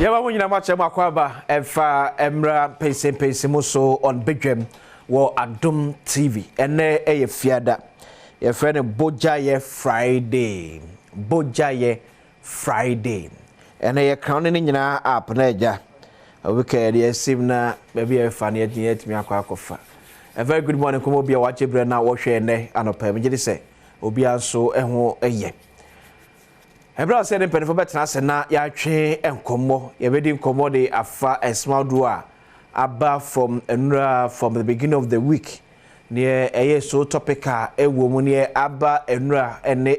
Yawa munyina mache makwaba efa emra Mpensenpensenmu so on Badwam wo Adom TV. Ene eye fiada. Ye friend Bojaye Friday. Bojaye Friday. Ene ye crown ni nyina app na eja. Weekend ye sim na baby e fa na yet mi akwa akofa. A very good morning komo bia wache bre na wo hwe ene anopa. Me gidi se obi anso eho eye. Ebra said in Penifo Betna Sena ya train and commo, ye wedding commode afa a small door abba from the beginning of the week. Near a so topica, a woman near abba enra ene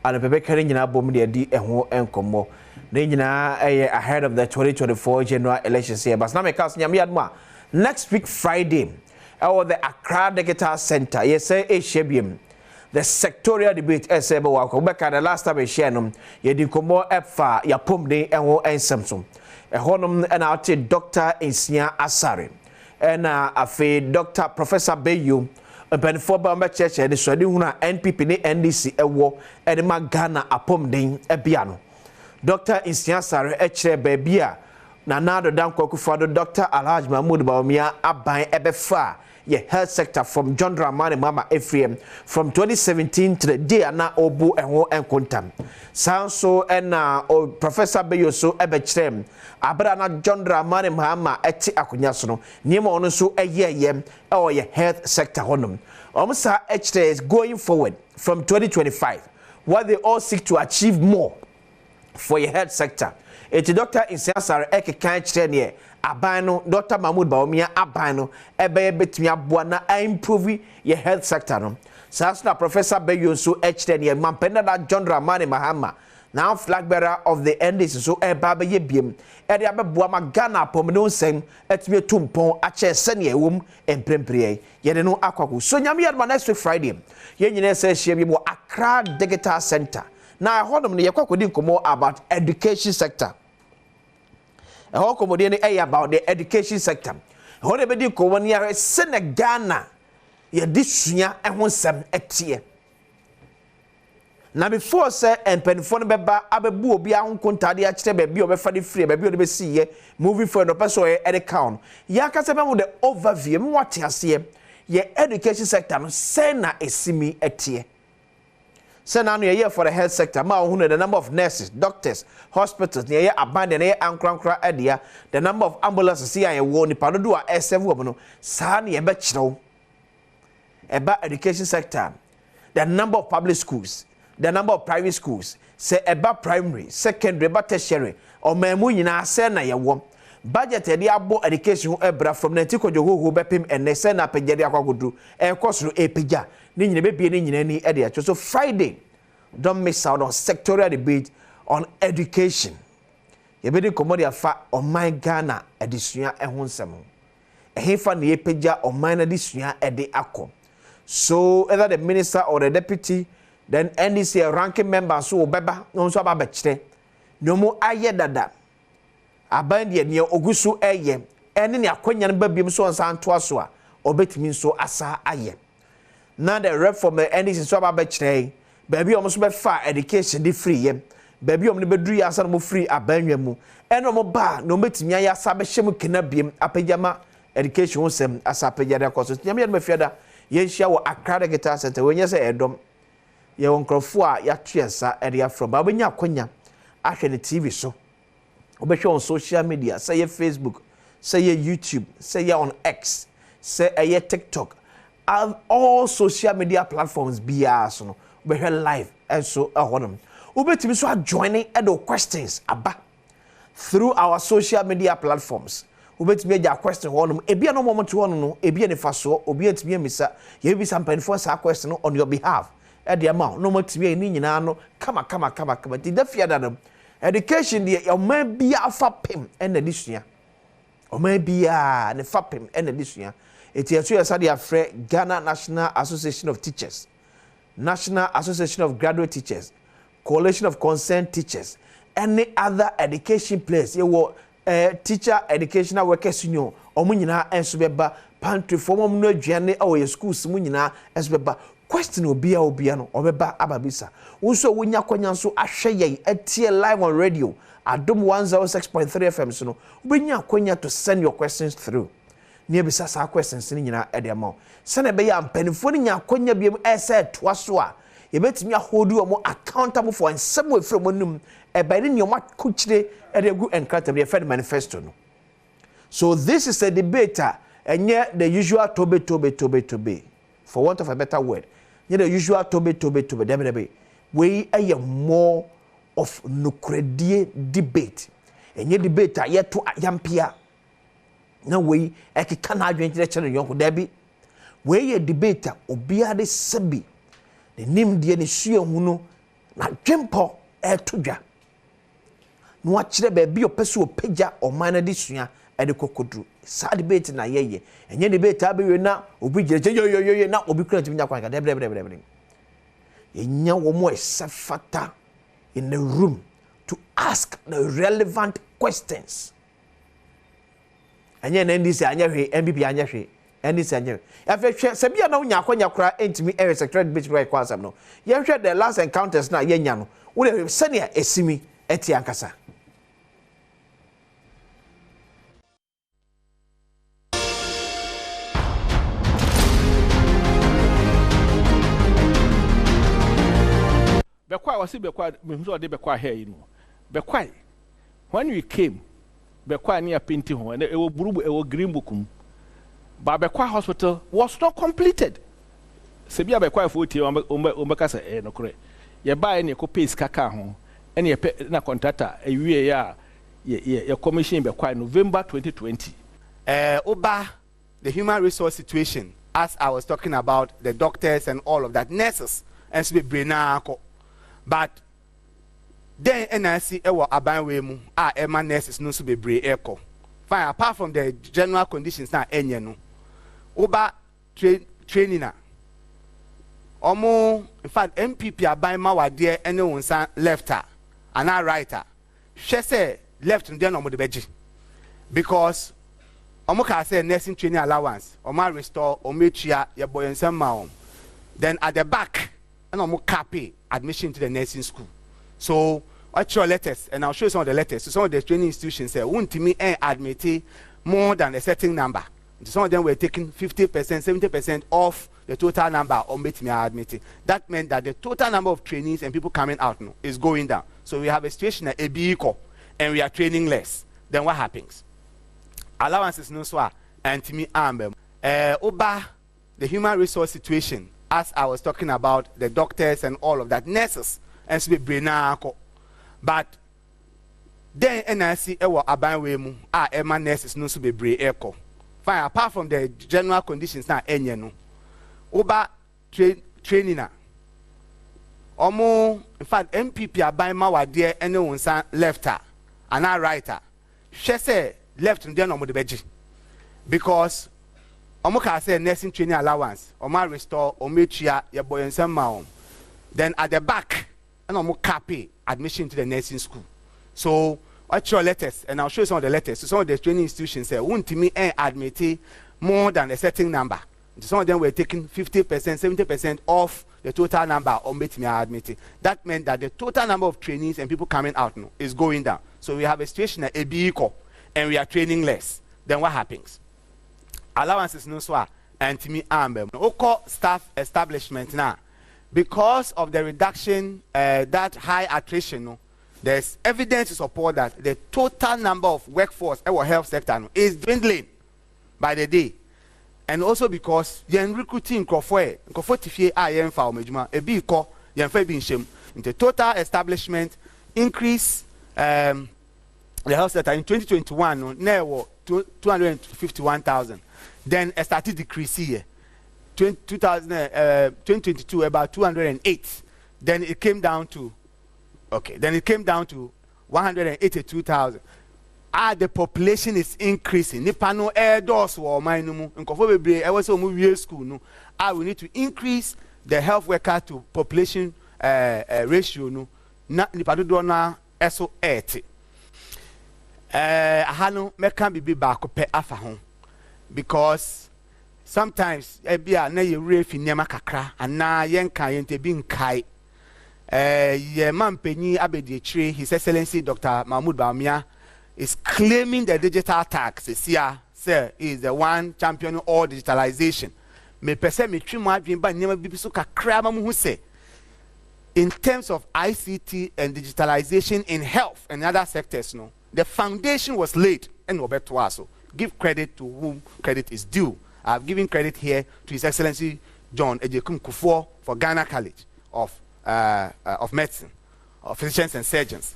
and a pepe carrying a bomb near D and commo. Nina ahead of the 2024 general elections here. But now my cousin Yamiadma next week Friday, our the Accra Digital Center, yes, say a shebium. The sectorial debate SB wako beka the last time share no ye di komo efa ya pomde enwo ensemso ehonum na ate Dr. Insia Asare na afi Dr. Professor Bayu benfo ba ma church de so de huna NPP ne NDC ewo e ma Ghana apomden ebia no Dr. Insia Asare kire ba bia na nado dan kwakufado Dr. Alhaji Mahmoud Bawumia aban ebefa ye health sector from John Dramani Mama Ephraim from 2017 to the day na obu enho enkontam sanso na Professor Beyoso ebechrem abra na John Dramani Mama eti akonya so no niema ono so eyeye ye health sector honum omsa echre is going forward from 2025 what they all seek to achieve more for your health sector. Eti Dr. Insiasare kan kire ne aban no Dr. Mahmoud Bawumia aban no ebe betumi aboa na improve your health sector no. Sasna Professor Beyo so kire ne mampenda da John Dramani Mahama now flag bearer of the NDC so eba be yebiem e de abeboa ma Ghana pomno nsem etumi tumpon a che sene ewom emprempre ye de no akwaku so nyame yadma next week Friday ye nyine se hia bi mo Accra Digital Center. Now, I heard them nkomo about education sector. I heard komodi about the education sector. I heard them nkomo near Ghana. Ye disua ehonsem etie. Now before say and penfone beba abebu obi ahonkontade a kire baby obefa de free baby obe see ye moving for no person e de count. Ya ka se be the overview me what ase ye education sector no say na esimi etie. So now you're here for the health sector. Ma the number of nurses, doctors, hospitals, near abandoned ankra area, the number of ambulances see I won the do a SM woman. Sani a bachelor about education sector. The number of public schools, the number of private schools, say about primary, secondary, about tertiary, or memuina sena ya won. Budget abo education ebra from Nantiko Joho bepim and ne sena pejadia kwakudu e kosru e peja ni nyine bebie ni nyine ni ede so Friday don't miss out on sectorial debate on education. Ye be di komodi afa oman Ghana edisua ehun nsem ehefa ne peja oman na disua ede akọ so either the minister or the deputy then NDC ranking member so obeba no so aba bekire no mo aye dada aban de ne ogusu eye ene ne akonya ne babiem so nsa nto aso a obetimi so asa aye na the rep from the NDC so aba bekire baby omo so be fa education di free ye baby omo ne beduru ya asa no free abanwa mu ene omo ba no betimi ya asa be hyem kena biem apegyama education wonsem asa apegyade akoso nyame yɛ mafiada ye hia wo Accra Digital Center wenye se Adom ye wonkrofo a ya tuesa ede afro ba benya akonya ahwe ne TV so obehwe on social media say Facebook say YouTube say on X say TikTok all social media platforms biya so no obehwe live and so honum obetimi so joining edo questions aba through our social media platforms obetimi aja question honum ebia no moment honum no ebia ne faso obi atimi amisa ye bi some pen for sa question on your behalf e de ma no matimi ni nyina no kama ti da fia da education the oman bia afa pem en adisua oman bia ne fa pem en adisua eti aso ya sade afre Ghana National Association of Teachers, National Association of Graduate Teachers, Coalition of Concerned Teachers, any other education place ye wo teacher educational workers omo nyina enso beba pantry form no aduane o ye schools mu nyina enso beba question obia no obeba ababisa unso wonya kwanya nso ahwe yen atie live on radio Adom 106.3 FM so no wobenya kwanya to send your questions through ne bisa sa questions ni nyina e de ma se na be ya mpanifo ni nya kwanya biem ese toa so a ye betimi ahold you mo accountable for nsem we frem onum e ba ni nyoma kuchire e de gu enkrata be fed manifesto no. So this is a debate and yet the usual tobe for want of a better word. The usual tobe we are more of nucredie debate and yet debate yet to yampia no way I can advent the channel young debbie we a debater obia de sebi the name de nisua hunu na dwempo toja no achire ba bi opeso opagya o man de sua e de kokodru sa debate na yeye enye debate abewe na obi gire yo na obi kura timinya kwan ka debre enya wo mo esafata in the room to ask the relevant questions. Enye na ndisi anya hwe MPP anya hwe ndisi anya hwe afehwe sabia na unya akwanya kura entimi area secretary debate right kwasam no ye hwe the last encounters na yenya no wo senia esimi eti ankasa Bekwa wasi bekwa mehunzo de bekwa here no bekwa when we came bekwa near painting ho and ewo burubu ewo green book ba bekwa hospital was not completed sebia bekwa fo tie ombeka se no kore ye buy ne ko pace kaka ho ene ye na contractor ewie ya ye commission bekwa November 2020 oba the human resource situation as I was talking about the doctors and all of that nurses and so be brena ko. But then NIC ewa abanwe mu ema nurses no so bebre eko. Fine, apart from the general conditions na enye no. Oba training na. Omo in fact MPP abanma wade ene wonsa lefter and righter. She say left no no mo de beji. Because omo ka say nursing training allowance, omo restore ometua ye boyensam ma. Then at the back and omo copy admission to the nursing school. So what's your letters? And I'll show you some of the letters. So some of the training institutions say, won't me admit more than a certain number. Some of them were taking 50%, 70% off the total number on me admitting. That meant that the total number of trainees and people coming out no, is going down. So we have a situation at AB equal and we are training less. Then what happens? Allowances no so and to me oba the human resource situation as I was talking about the doctors and all of that, nurses and so be brena ko. But then NIC ewa abanwe mu ema nurses no so be bre eko. Fine, apart from the general conditions na enye no. Oba training na. Omo in fact MPP abanma wade ene wonsa lefter and righter. She say left no no mo de beji. Because omo ka say nursing training allowance omo restore ometua ye boyensam ma. Then at the back and omo copy admission to the nursing school. So what's your letters? And I'll show you some of the letters. So some of the training institutions say won't me admit more than a certain number. Some of them were taking 50%, 70% off the total number on me admitting. That meant that the total number of trainees and people coming out no, is going down. So we have a situation at AB equal and we are training less. Then what happens? Allowances no so and to me oko staff establishment now because of the reduction that high attrition no, there's evidence to support that the total number of workforce in our health sector no, is dwindling by the day. And also because yen recruiting nkofo tifie yen fa omejuma e bi ko yen fa bi nshem the total establishment increase the health sector in 2021 no na wo 251,000. Then it started decreasing here. 2022 about 208. Then it came down to 182,000. The population is increasing. Nipano air doors or minumu. Nkofo bebre e wese omu wie school no. We need to increase the health worker to population ratio no. Na nipado do na eso 80. Ahano meka bibi ba ko pe afa ho. Because sometimes ebia na ye refi nyama kakra ana yenka yente bi nkai ye mampenyi abediechire His Excellency Dr. Mahmoud Bawumia is claiming the digital tax sia say he is the one championing all digitalization me pese me twimo adwen ba nyama bi so kakra ma mu hu say in terms of ICT and digitalization in health and other sectors no the foundation was laid and obeto aso give credit to whom credit is due. I've given credit here to His Excellency John Ejekum Kufuor for Ghana College of Medicine, of Physicians and Surgeons.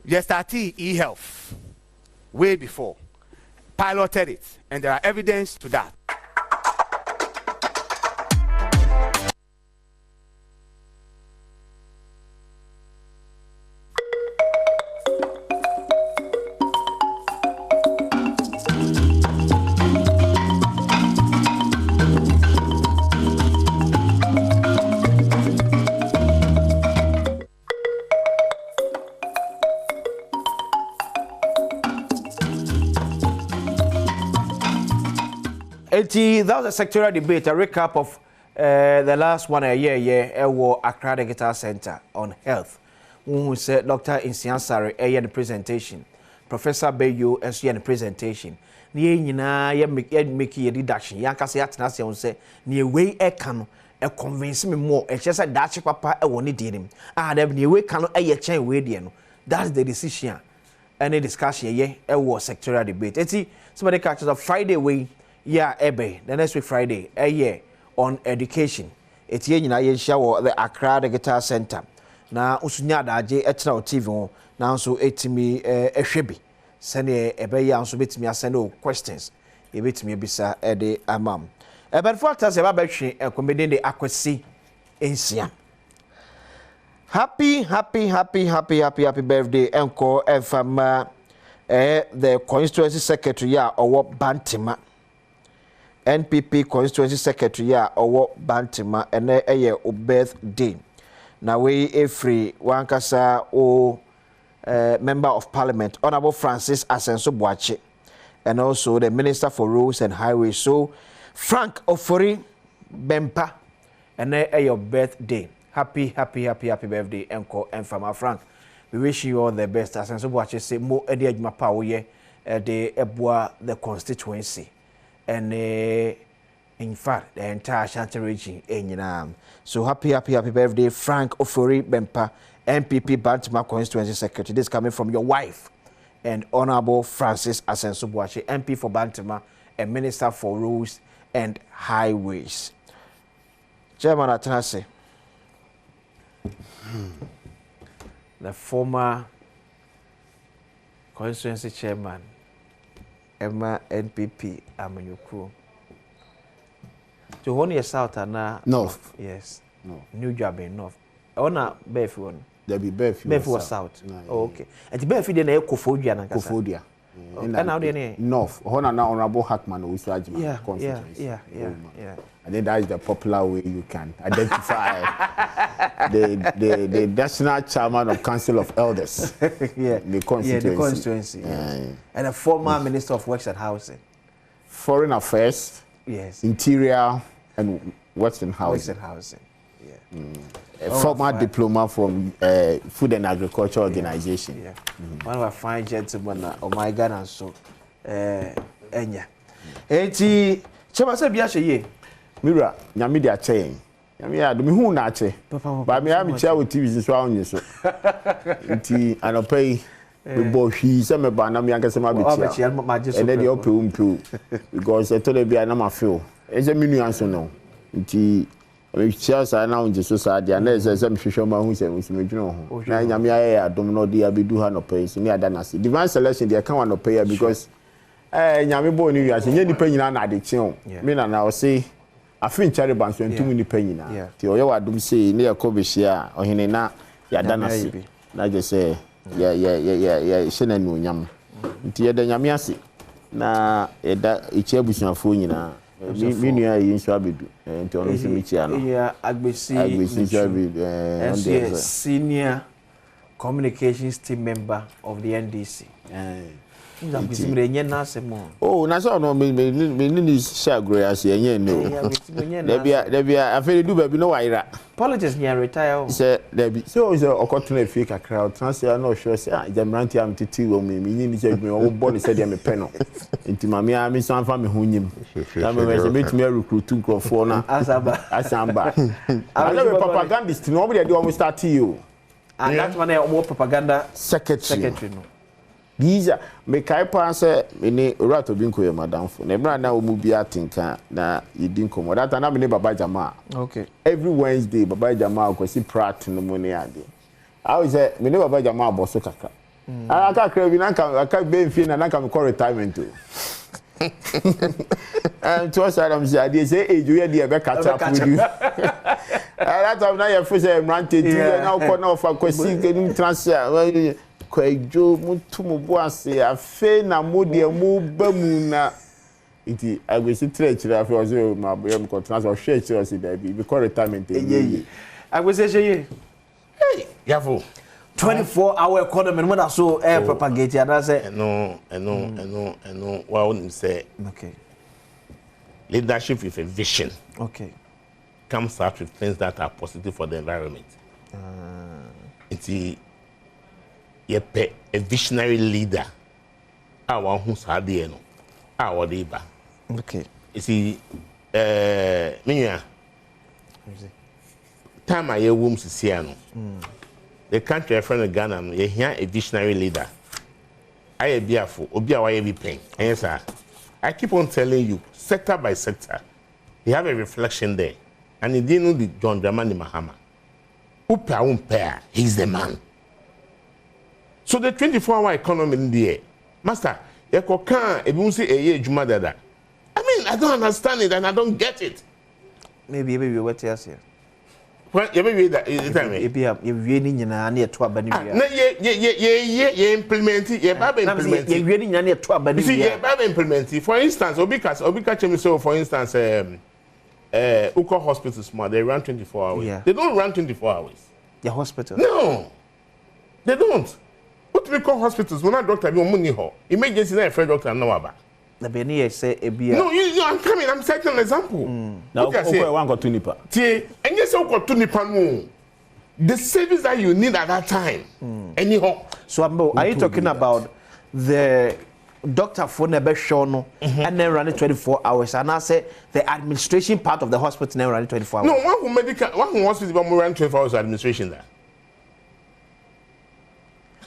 Yesterday, e-health, way before, piloted it, and there are evidence to that. That was a sectorial debate, a recap of the last 1 year at Accra Digital Center on health. Who said Dr. Insiansari the presentation, Professor Bayo the presentation. Ni nyina ye make a deduction. Yanka say atena se say ni way e kan e convince me more. E say that papa e woni di nim. Ah dem ni way kan e ye chen we di no. That's the decision. Any discussion ye e was sectorial debate. Eti somebody catches a Friday way. Yeah, ebe the next week Friday, a year on education. It's ye nyina ye share the Accra Digital Center. Na usunya da je etna TV na so etimi ehwebi. Sene ebe ya so betimi asend questions. E betimi bisa e de amam. But for us eba behwe ekomede de akwasi ensia. Happy birthday enko efama the constituency secretary ya owo Bantima. NPP constituency secretary ya owo Bantima ene eye o birthday na we free wankasa o member of parliament Honorable Francis Asenso Boache and also the minister for roads and highways so Frank Ofori Bempa ene eye birthday happy birthday enko enfama Frank we wish you all the best Asenso Boache say mo ede adwuma pa wo ye de eboa the constituency. And in fact, the entire Ashanti region, so happy birthday, Frank Ofori Bempa, MPP Bantima Constituency Secretary. This coming from your wife and Honorable Francis Asenso Boache, MP for Bantima and Minister for Roads and Highways. Chairman Atanase, the former constituency chairman. Emma NPP Amanyukru. To one year south and north. Yes. No. New job in north. Ona Befi one. There be Befi. Befi was south. Oh, okay. And the Befi then Kofodia na kasa. Kofodia. And now then north. Hona na Honorable Hackman Wisajima. Yeah. And then that is the popular way you can identify the national chairman of Council of Elders. The constituency. And a former minister of Works and Housing. Foreign Affairs. Yes. Interior and Western Housing. A former diploma from Food and Agriculture Organization. Yeah. One of our fine gentlemen, oh my God, and so Enya. Eti chama se bia hye Mira, nyame dia che. Nyame ya do me hu na che. Ba me am che with TV so awon so. Nti anopai we bo hwi se me ba na me anka se ma betia. And then the ope because I told bia na ma feel. E je me nuan so no. Nti we chia sa na unje so sa dia na se me hwehwe ma hu se me dwene ho. Na nyame ya adom no dia bedu ha no pai so me ada na se. Divine selection dia kan wa no pai because nyame bo ni wiase nye nipa nyina na ade kyen me na na o say afin chare banso ntum nipa nyina ti oye wadum say ne yakobehia ohene na ya danase na je say ya shena nu nyam nti ye da nyame ase na eda ichi abusuafo nyina mi nua yi nso abedu nti ono se mi chia no ya agbesi senior communications team member of the NDC Oh, na so no me ni share grey as yenye no. Debia afere du ba bi no waira. Politics near retire. Say debi. So okotuna fake akra transfer na ohwe say jamranti am titi wo me ni say me wo bo ni say de me pe no. Nti ma me a me san fa me ho nyim. Na me say metumi recruit nkrofo na asamba. Ale propagandist no be dey almost start you. And that's when I propaganda secretary no. These are me kai pa say me ni Urato Binko ye madam for. Na bra na omu bia tinka na yedin komo. That na me ni Baba Jama. Okay. Every Wednesday Baba Jama go see prat no money ade. I will say me ni Baba Jama boso kaka. Aka krebi na aka be mfi na ka me call retirement o. And to us Adam say ade say age we dey be catch up with you. That time na you say ranted na ko na ofa kwesi kenim transfer. Kwajo mutumu boase afe na modie mu bamu na iti agwesi trechira afi ozo ma boyem ko transfer share chira si da bi because retirement ye agwesi sheye hey yafo 24-hour economy no that so propagate and say no what would say okay leadership with a vision okay comes out with things that are positive for the environment iti a visionary leader. Our who's had the no. Our labor. Okay. You see, time I hear wombs is here. The country friend of Ghana, you hear a visionary leader. I be a fool, Obia, why be paying. Yes, sir. I keep on telling you, sector by sector, you have a reflection there. And he didn't know the John Dramani Mahama. Upa umpire, he's the man. So the 24-hour economy in the air, master, you can't even say a year Juma dada. I mean, I don't understand it and I don't get it. Maybe we were here. Well, you maybe that is the time. If you really near to a banner, implement it. You're really near to a banner. See, implement it. For instance, Obika Chemiso, for instance, Uko hospitals, they run 24 hours. Yeah. They don't run 24 hours. The hospital? No, they don't. What we call hospitals, we're not doctor, we're money ho. Emergency, not a friend doctor, no about. The Beni say a beer. No, I'm coming, I'm setting an example. Now, okay, one got 2 nipa. And yes, I got 2 nipa more. The service that you need at that time. Anyhow. So, are you talking about the doctor for never shown and then running 24 hours? And I say the administration part of the hospital never running 24 hours. No, one hospital run 24 hours administration there.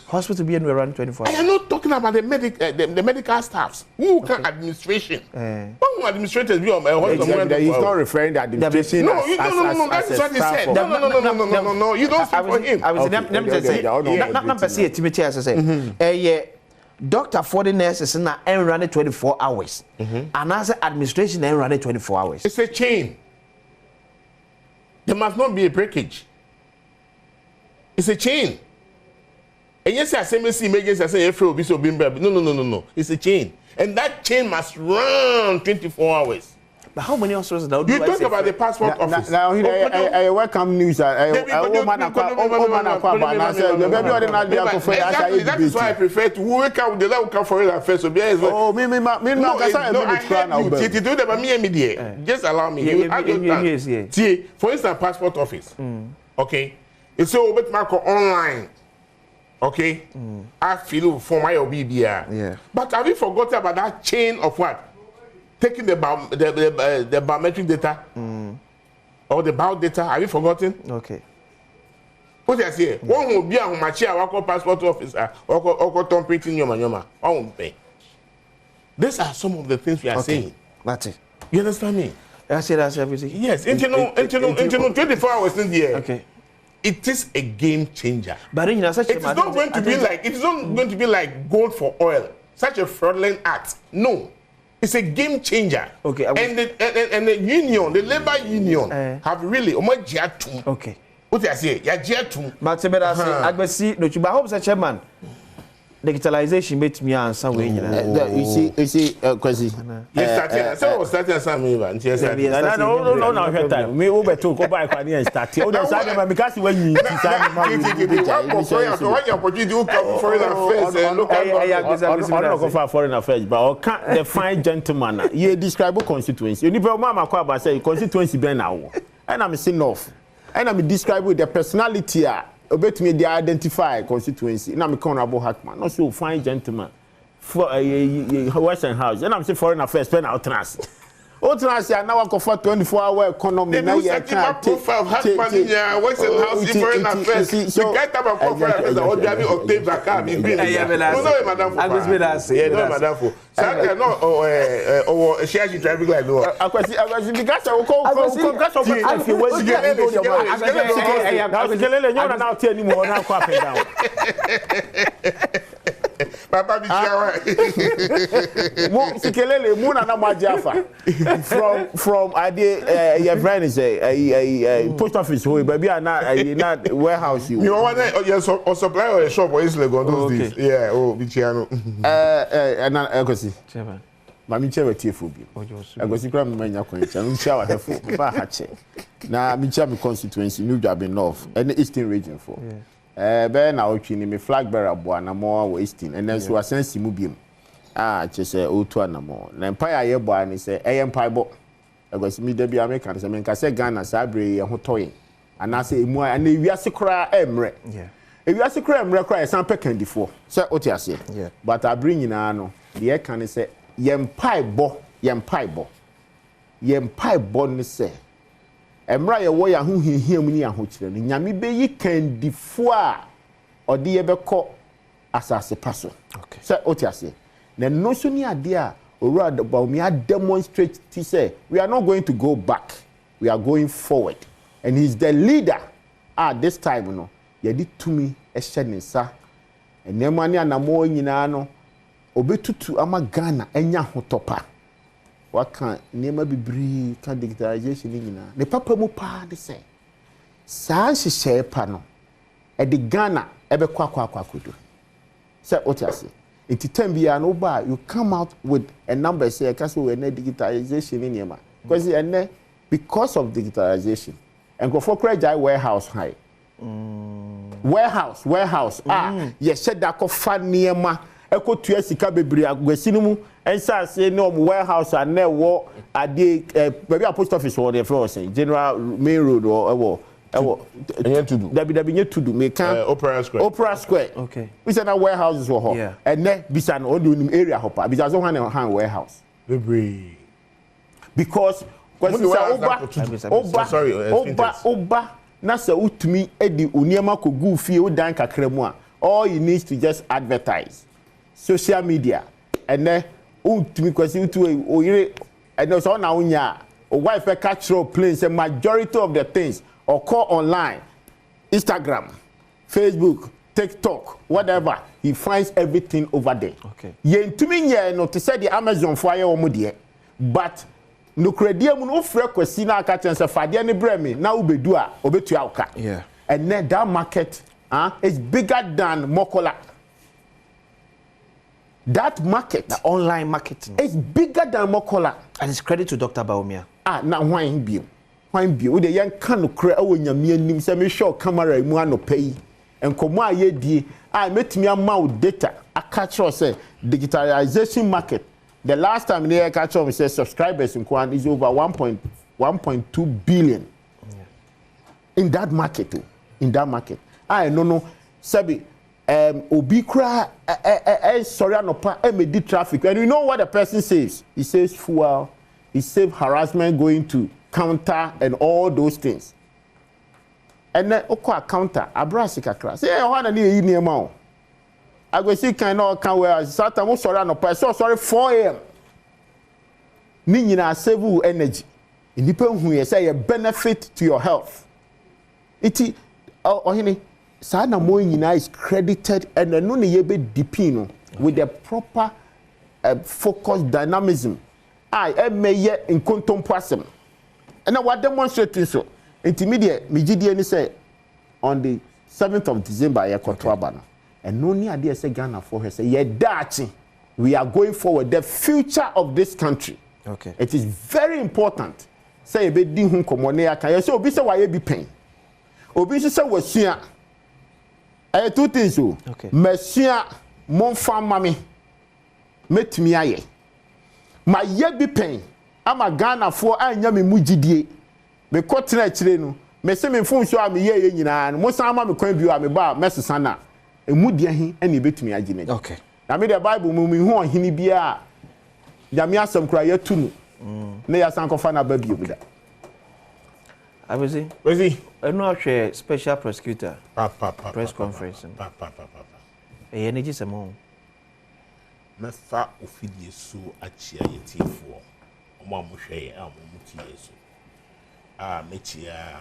Hospital being run 24 hours. I am not talking about the medical staffs. Who can administration? One administrators be on my hospital. He's not referring to administration. No, that's what he said. No. You don't speak for him. I was let say Timothy as I say. Doctor for the nurses na run it 24 hours. And as administration run it 24 hours. It's a chain. There must not be a breakage. It's a chain. And yes, I say, emergency, I say, no. It's a chain. And that chain must run 24 hours. But how many hospitals now do you talk about the passport office? Now, I welcome news. That is why I prefer to wake up with the level for it first. Oh, just allow me. See, for instance, passport office. Okay. It's so bit market online. Okay, I feel for my OBBR. Yeah. But have you forgotten about that chain of what? Taking the biometric data or the bio data? Have you forgotten? Okay. What I say? One will be a machia or passport officer or printing yoma. One will pay. These are some of the things we are saying. That's it. You understand me? I say that's everything. Yes. Into 24 hours in the air. Okay. It is a game changer. But it is not going to be like gold for oil. Such a fraudulent act. No, it's a game changer. Okay. And the union, the labor union, have really okay. What I say? Yeah, But I say, I see. No, you hope, chairman. digitalization bet me answer we you see kwasi so start some me ba nti say no time me over to go buy kwani and start o dey say me because when you say me when your opportunity will come foreign affairs local go for foreign affairs but the fine gentleman you describe constituency you people mama kwa ba say constituency ben na wo and I'm saying off and I'm describe with the personality obetumi dey identify constituency na me honorable Hackman no so fine gentleman for Western House and I'm say foreign affairs pen out trans o trans ya na wa for 24-hour economy na ye can profile Hackman in Western House in foreign affairs you get about foreign affairs or Jabi obtain vacant be no madam no madam for Saka no or share you traffic light no akwasi because I go because of if you wait gelele nyona na oti ani mo na kwa up and down Papa bi chawa mo sikelele mu na na majiafa from ade your friend is a post office ho baby na warehouse you want your supply or shop or is legal those days yeah oh bi chiano na akwasi chairman mami chewe tiefo bi akwasi kra manya kwancha no chawa hefo ba ha che na mi chairman constituency New Jabe North and the Eastern region for be na otwi ni me flag bearer boa na mo wa Eastern and then so asensi mu biem che se otu anamo na empire ye boa ni se empire bo akwasi mi da bi America se me nka se Ghana sa abre ye ho toyin anase emu ana wiase kra emre ewiase kra emre kra ye san pekandifo se otiase but abre nyina no de kan ni se yempai bo ni se emra ye wo ya ho hihiam ni ahokire no nyame be yi kandifo a ode ye beko asase paso se otiase na no so ni ade a owura Badwam demonstrate to say we are not going to go back, we are going forward, and he's the leader at this time no ye di tumi ehye and nemani anamo nyina no obetutu ama Ghana enya hotopa waka nema bibiri ka digitalization nyina ne papa mu pa de say saa hyehyɛ pa no e de Ghana ebe kwa kodo say otiase enti bia no ba you come out with a number say kaso we na digitalization ni nema because of digitalization and go for credit warehouse high warehouse ye said that ko fa nema ekotua sika bebiri agwasinu mu ensa say no warehouse and na wo ade maybe a post office or the floor say general main road or to do make opera square okay we say na warehouses wo ho and na bisa no on area hopa bisa so han warehouse because oba na say utumi edi oniema kogu fie odan kakra mu a all you need to just advertise social media and then utumi kwesi utu oyire and so na unya o wife catch road planes a majority of the things occur online, Instagram, Facebook, TikTok, whatever. He finds everything over there. Okay. Ye ntumi nye no to say the Amazon fire omo de, but no credit mu no frɛ kwesi na aka tense fade ne bremi na ubedu a obetu awka. Yeah. And then that market is bigger than Mokola. That market, the online marketing, is bigger than Mokola. And it's credit to Dr. Badwam. Na why bio? Why bio? De yan kan no kra awo nyame anim se me show camera mu anopai. Enkomo aye die, metimi ama wo data catch us say digitalization market. The last time they catch us say subscribers in Kwan is over 1.2 billion. Yeah. In that market. No sabi obi kra sorry anopa medi traffic and you know what the person says, he says fuel, he says harassment going to counter and all those things. And then okwa counter abrasi kakra say ho na ni niema o agwesi kan na kan we sata mo sorry anopa so sorry 4 am ni nyina save energy nipa hu ye say benefit to your health iti ohini sa na mo nyina is credited and no ne ye be dipino with the proper focus dynamism meye nkontompo asem and what demonstrating so intermediate migidie ni say on the 7th of December ye kotwaba no and no ni ade say Ghana for her say ye dachi we are going forward the future of this country. Okay. It is very important. Say be di hu komo na aka ye say obi say waye bi pen. Obi say wasua. Two things so. Okay. Masua mon fam mame. Metumi aye. Ma ye bi pen. Ama Ghana for anya me mugidie. Me kotena kire no. Me se me fun so am ye nyina no. Mo san ma me kwan bi o me ba mesesa na. Emu dia hi ene betumi agine. Okay. Na me the Bible mu hu ohini bia Yami asem kura yetu no. Na ya san kofa na ba bi obuda. Abezi. Wezi. Eno ahwe special prosecutor. Press conference. Energy samo. Mefa ofidie so achia yetifo. Omo amohwe amomuti yeso. Mechia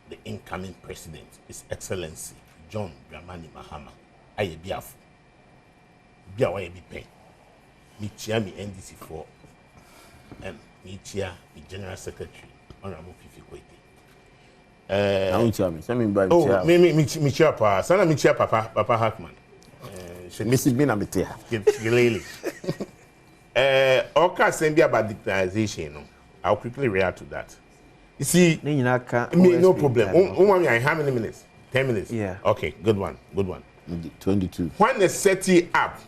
the incoming president, His Excellency John Dramani Mahama. Aye biafo. Bia wa ye bi pen. Mechia mi NDC for mechia mi General Secretary Honorable Fifi Kwete. Mechia pa. Sana mechia Papa Hackman. Mrs. Bina Metea. Gilele. Oka send about digitalization. I'll quickly react to that. You see, no problem. How many minutes? 10 minutes? Yeah. Okay, good one. 22. When they set it up,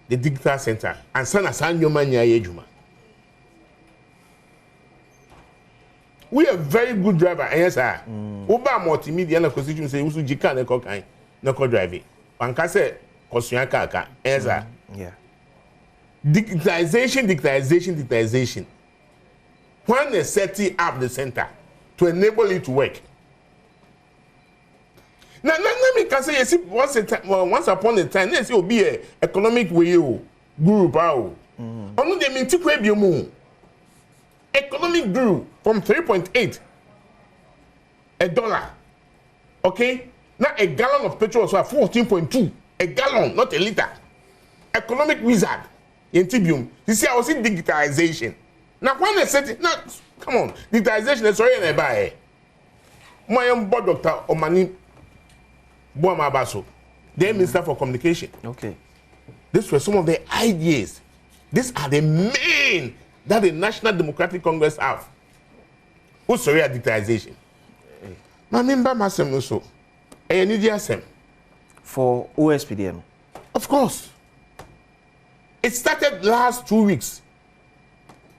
the digital center, and sana sanyomanya yejuma. We are very good driver, yes, sir. Uba multimedia na constitution say usu jika na kokai na ko drive. Panka say kosuya kaka, yes, sir. Yeah. Digitalization. When they set up the center to enable it to work. Now, let me say, you see, once upon a time, let's say, will be an economic way group. Only they mean to create more. Economic grew from 3.8 $1. Okay? Now a gallon of petrol was 14.2. A gallon, not a liter. Economic wizard in Tibium. You see, I was in digitalization. Now when they said it, now come on, digitalization is already in a buy. My board Dr. Omani Buama Baso, the Minister for Communication. Okay. These were some of the ideas. These are the main that the National Democratic Congress have. Who's sorry at digitalization? My member Masem no so. I need the for OSPDM. Of course. It started last 2 weeks.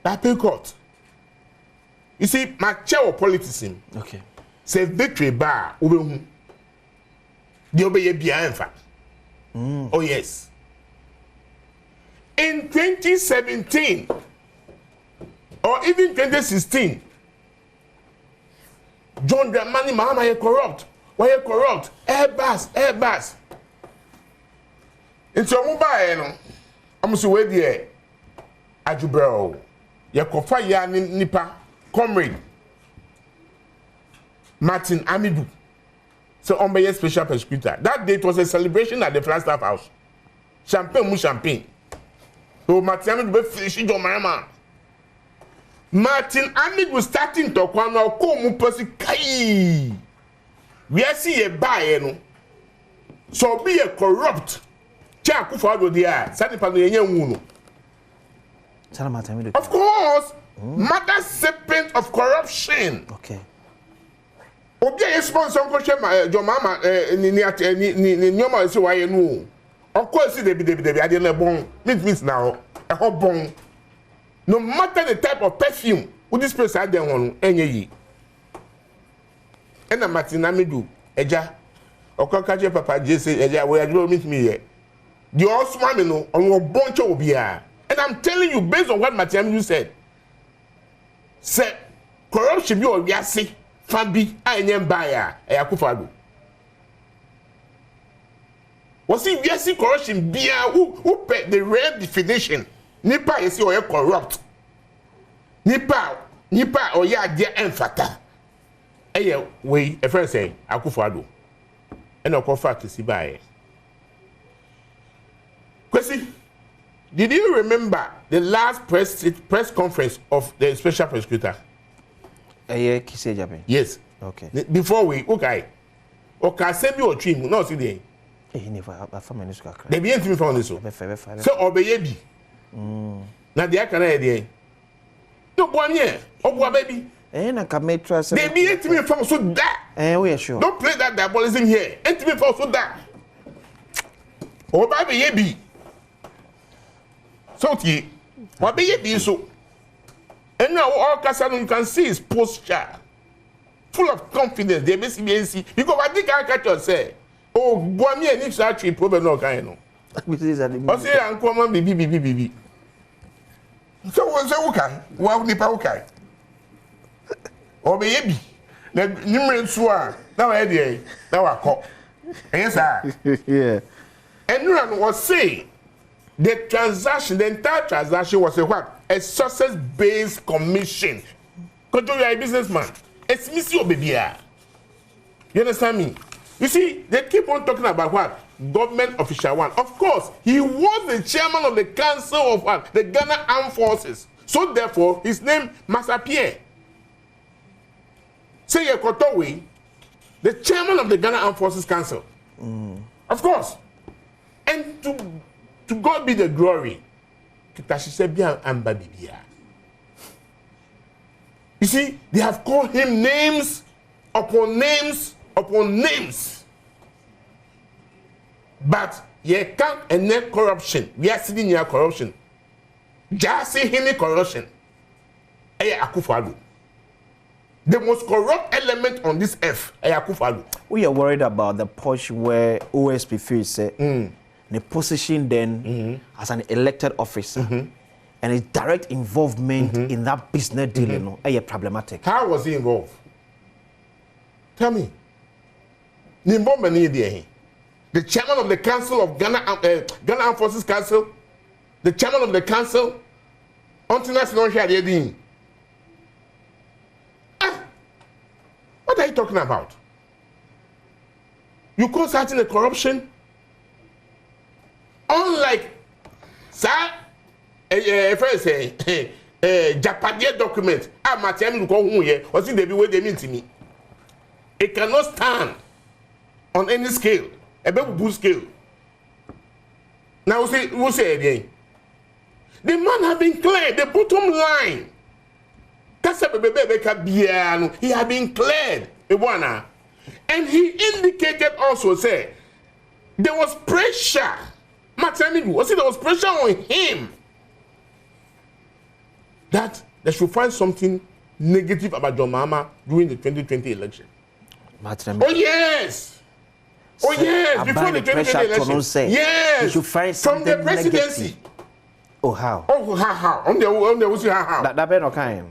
That pay court. You see, my chair of politicism. Okay. Say victory bar ube the obey bia in fact. Oh yes. In 2017 or even 2016, John Dramani Mahama is corrupt. Why you corrupt? Airbus. Into a mobile, no. I'm so wait there. Ajubro. You kofa ya nipa comrade Martin Amidu. So on by special prosecutor. That day it was a celebration at the Flagstaff House. Champagne. So Martin Amidu be finishing your mama. Martin Amidu was starting to come now. Come person kai. We are see a buy no. So be a corrupt. Cha Akufo-Addo there. Sani pa no yenye wu. Of course, mother serpent of corruption. Okay. Obi a sponsor ko hwe jo mama ni nyoma se wa ye no. Of course see debi ade na bon. Means now. E ho bon. No matter the type of perfume, who this place had them enye yi. Ena Martin Amidu eja. Okokaje papa je say eja we adro meet me here. The Osman no on bunch obi a. And I'm telling you, based on what Matiamidu said, corruption be or yasi, fabi, I buyer, Akufo-Addo. Was it yasi corruption be who pay the real definition? Nipa is or corrupt. Nipa or ya dear enfata. Aye, we a friend say Akufo-Addo. And a fact to see by. Question. Did you remember the last press conference of the special prosecutor? Kise Jabe. Yes. Okay. Before we okay. Okay, send you a dream. No, see there. They be me from this. So obey bi. Na dia kana e dey. No boy here. Ogwa baby. Na kametra say. They be me from so that. We are sure. Don't play that diabolism here. Me from so that. Oba be bi. So ti. What be bi so. And now all Casanon can see his posture. Full of confidence. They basically because I think I catch you say. Oh, boy, me and it's actually problem no kind no. I say uncle man bibi. So okay. Wa nipa okay. Obe bi. Na nimre nso a na wa dey. Na wa ko. Yes sir. Yeah. And Nuran was saying the entire transaction was a what? A success-based commission. Control you are a businessman. It's missy obebia. You understand me? You see, they keep on talking about what? Government official one. Of course, he was the chairman of the council of what? The Ghana Armed Forces. So therefore, his name must appear. Say Kotowe, the chairman of the Ghana Armed Forces Council. Of course. And to God be the glory. You see, they have called him names upon names upon names. But you can't enact corruption. We are sitting near corruption. Just see any corruption. The most corrupt element on this earth. We are worried about the push where OSP said the position then as an elected officer and his direct involvement in that business deal, problematic. How was he involved? Tell me. The chairman of the council of Ghana Armed Forces Council, the chairman of the council, what are you talking about? You consulting the corruption? Unlike, sir, friend say, Japanese document, it cannot stand on any scale, a baby scale. Now we'll say again. The man has been cleared, the bottom line. He had been cleared. And he indicated also, say, there was pressure. There was pressure on him that they should find something negative about John Mahama during the 2020 election. Oh yes! Oh yes! Before the 2020 election. Yes! From the presidency. Negative. Oh how? Oh how? On the how? That be no kind.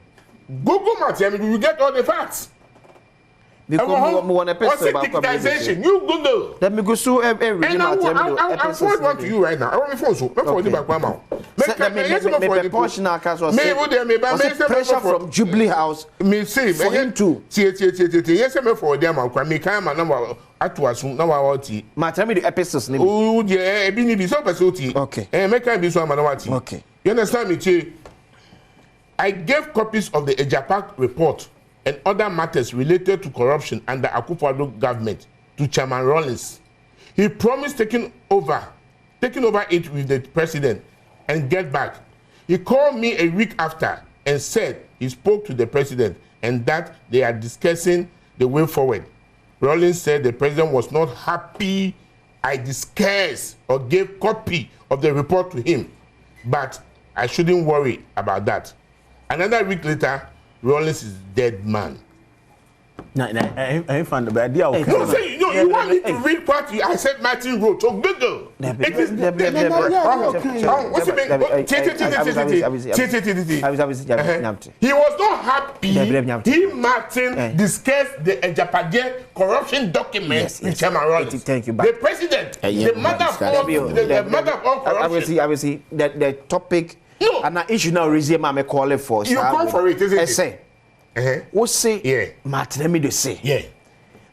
Google Matthew, you get all the facts. Because we want a person about you Google. Let me go through every I'll forward one to you right now. I want me phone so. Pressure from Jubilee House. Me say for him to. Yes, me for them. I me kind man number atuasu na wa oti. Ma tell me the episodes name. Oh yeah, e bi ni bi so person oti. Okay. Make kind be so man na wati. Okay. You understand me, Che? I gave copies of the Ejapak report and other matters related to corruption under Akufo-Addo government to Chairman Rawlings. He promised taking over it with the president and get back. He called me a week after and said he spoke to the president and that they are discussing the way forward. Rawlings said the president was not happy I discussed or gave copy of the report to him, but I shouldn't worry about that. Another week later, Rawlings is dead man. I found the idea. You want me to read what I said Martin wrote on Google. He was not happy. He, Martin, discussed the Ejapade corruption documents with Chairman Rawlings. Thank you. The president, the mother of all corruption. I will see that the topic. No. And an issue now resume I'm calling for. You call for it, isn't it? I say. What say? Yeah. Martin, let me just say. Yeah.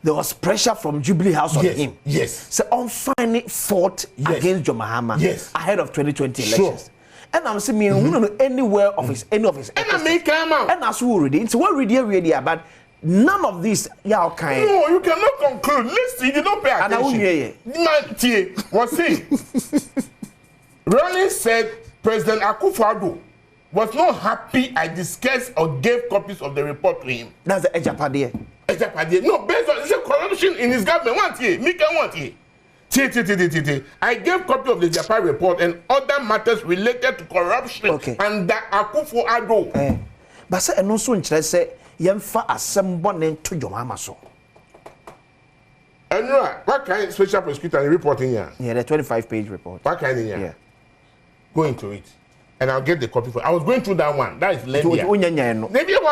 There was pressure from Jubilee House on him. Yes. So on finding fought against John Mahama ahead of 2020 elections. And I'm saying, we don't know anywhere of his any of his. And I may come out. And that's who already. It's what already but none of these yeah okay. No, you cannot conclude. Listen, you don't pay attention. Man, T was saying. Ronnie said President Akufo-Addo was not happy I discussed or gave copies of the report to him. That's the Ejapade. Ejapade. No, based on the corruption in his government. Want here, me can want here. I gave copy of the Japan report and other matters related to corruption under Akufo-Addo. But say no so nkyerɛ sɛ yɛmfa asɛm bɔne to your mama so. And what kind of special prosecutor reporting here? Yeah, the 25-page report. What kind of here? Yeah. Go into it. And I'll get the copy for I was going through that one. That is Lembia. Maybe that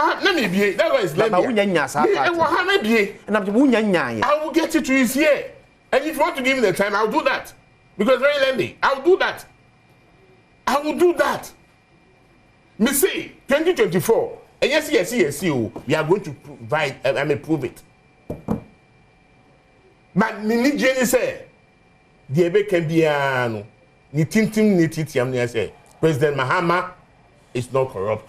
one is Lembia. I will get it to his ear. And if you want to give me the time, I'll do that. Because very lengthy. I'll do that. I will do that. Me say 2024. And yes, we are going to provide prove it. But Mini Jenny say, the Ebe can be ni tintim say President Mahama is not corrupt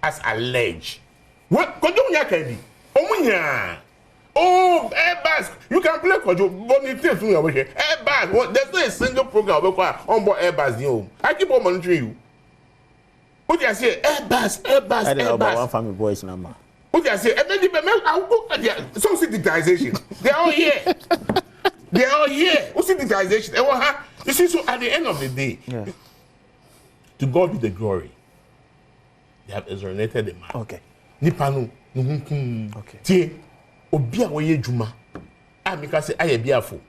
as alleged. What Kojo can be? Oh, Airbus. You can play Kojo, but you think you are Airbus. There's no a single program on board Airbus. I keep on monitoring you. What do you say? Airbus. I don't know about one family boys number. What do you say? I'll go at some digitization. They're all here. They're all here. What's digitization? You see, so at the end of the day, to God be the glory. They have exonerated the man. Okay. Nipanu. Okay. Tie. Obia woye juma. I make us say I be afo.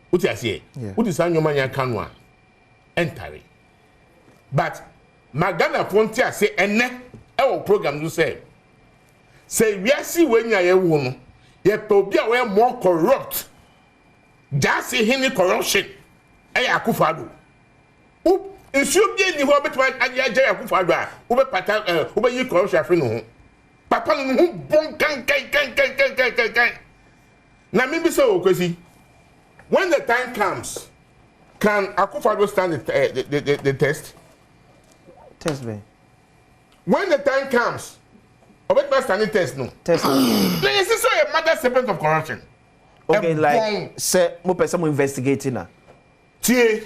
What you say? What is your man kanwa? Enter. But Magana Pontia say ene our program you say we are see when you are woman. Ye obia we more corrupt. Just say any corruption. Akufo-Addo. Nsuo bia ni ho betwa agya Akufo-Addo a wo be pata wo be yi corruption afre no ho papa no ho bon kan na me be so okwesi when the time comes can Akufo-Addo stand the test me when the time comes obetwa stand the test no test me this is so a mother serpent of corruption okay like say mo person investigating na tie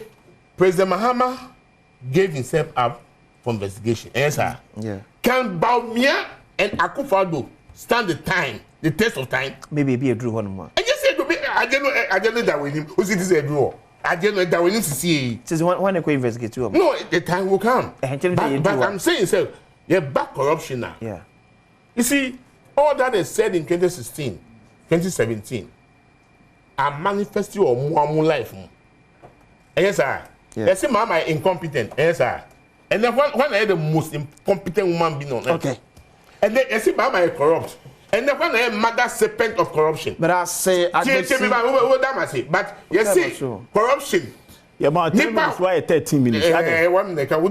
President Mahama gave himself up for investigation. Yes, sir. Yeah. Can Baumia and Akufo-Addo stand the test of time? Maybe be a drew one more. I just said to me, I don't know that with him. Who's it is a draw? I don't know that we need to see. Since when I investigate you? No, the time will come. But I'm saying, sir, you're back corruption now. Yeah. You see, all that is said in 2016, 2017, are manifesting or more life. Yes, sir. Yeah. They say Mama is incompetent. Yes, sir. And then when I the most incompetent woman being on earth. Okay. And then they say Mama is corrupt. And then when I mother serpent of corruption. But I say but you see corruption. Yeah, but 10 minutes why 13 minutes. 1 minute can we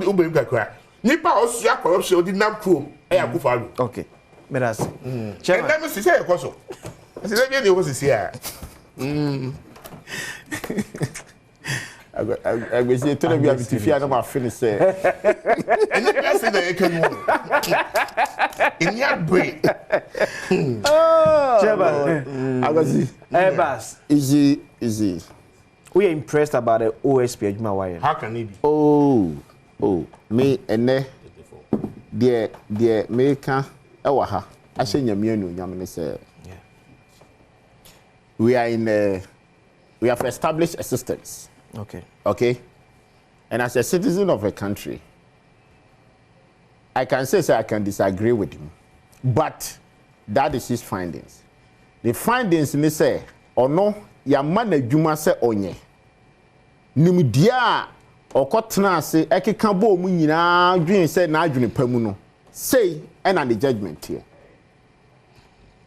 Nipa also corruption did not prove Akufo-Addo. Okay. But I say. And let me say a question. I said let me was here. I will say to them if you are not finish say. And the person that can in your brain. Oh, I was Airbus. Easy. We are impressed about the OSP Adwuma wire. How can it be? Oh, me and dear America ewa I say nyame anu nyame say. We have established a systems. Okay. And as a citizen of a country, I can say I can disagree with him. But that is his findings. The findings ni say or no ya man adwuma say onye. Nimdia okotena se ekeka bo mu nyina dwen say na adwene pamu no. Say and the judgment here.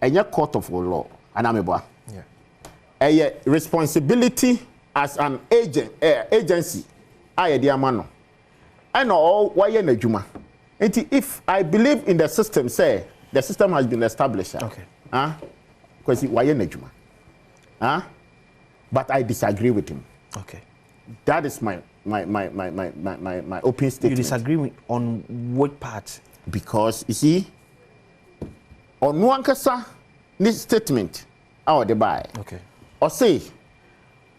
Enya court of law anameboa. Yeah. A responsibility as an agency I the amano I know all why na adwuma enti if I believe in the system say the system has been established okay because why na adwuma but I disagree with him. Okay, that is my open statement. You disagree on what part? Because you see or no ankasa this statement out the buy. Okay. Or say,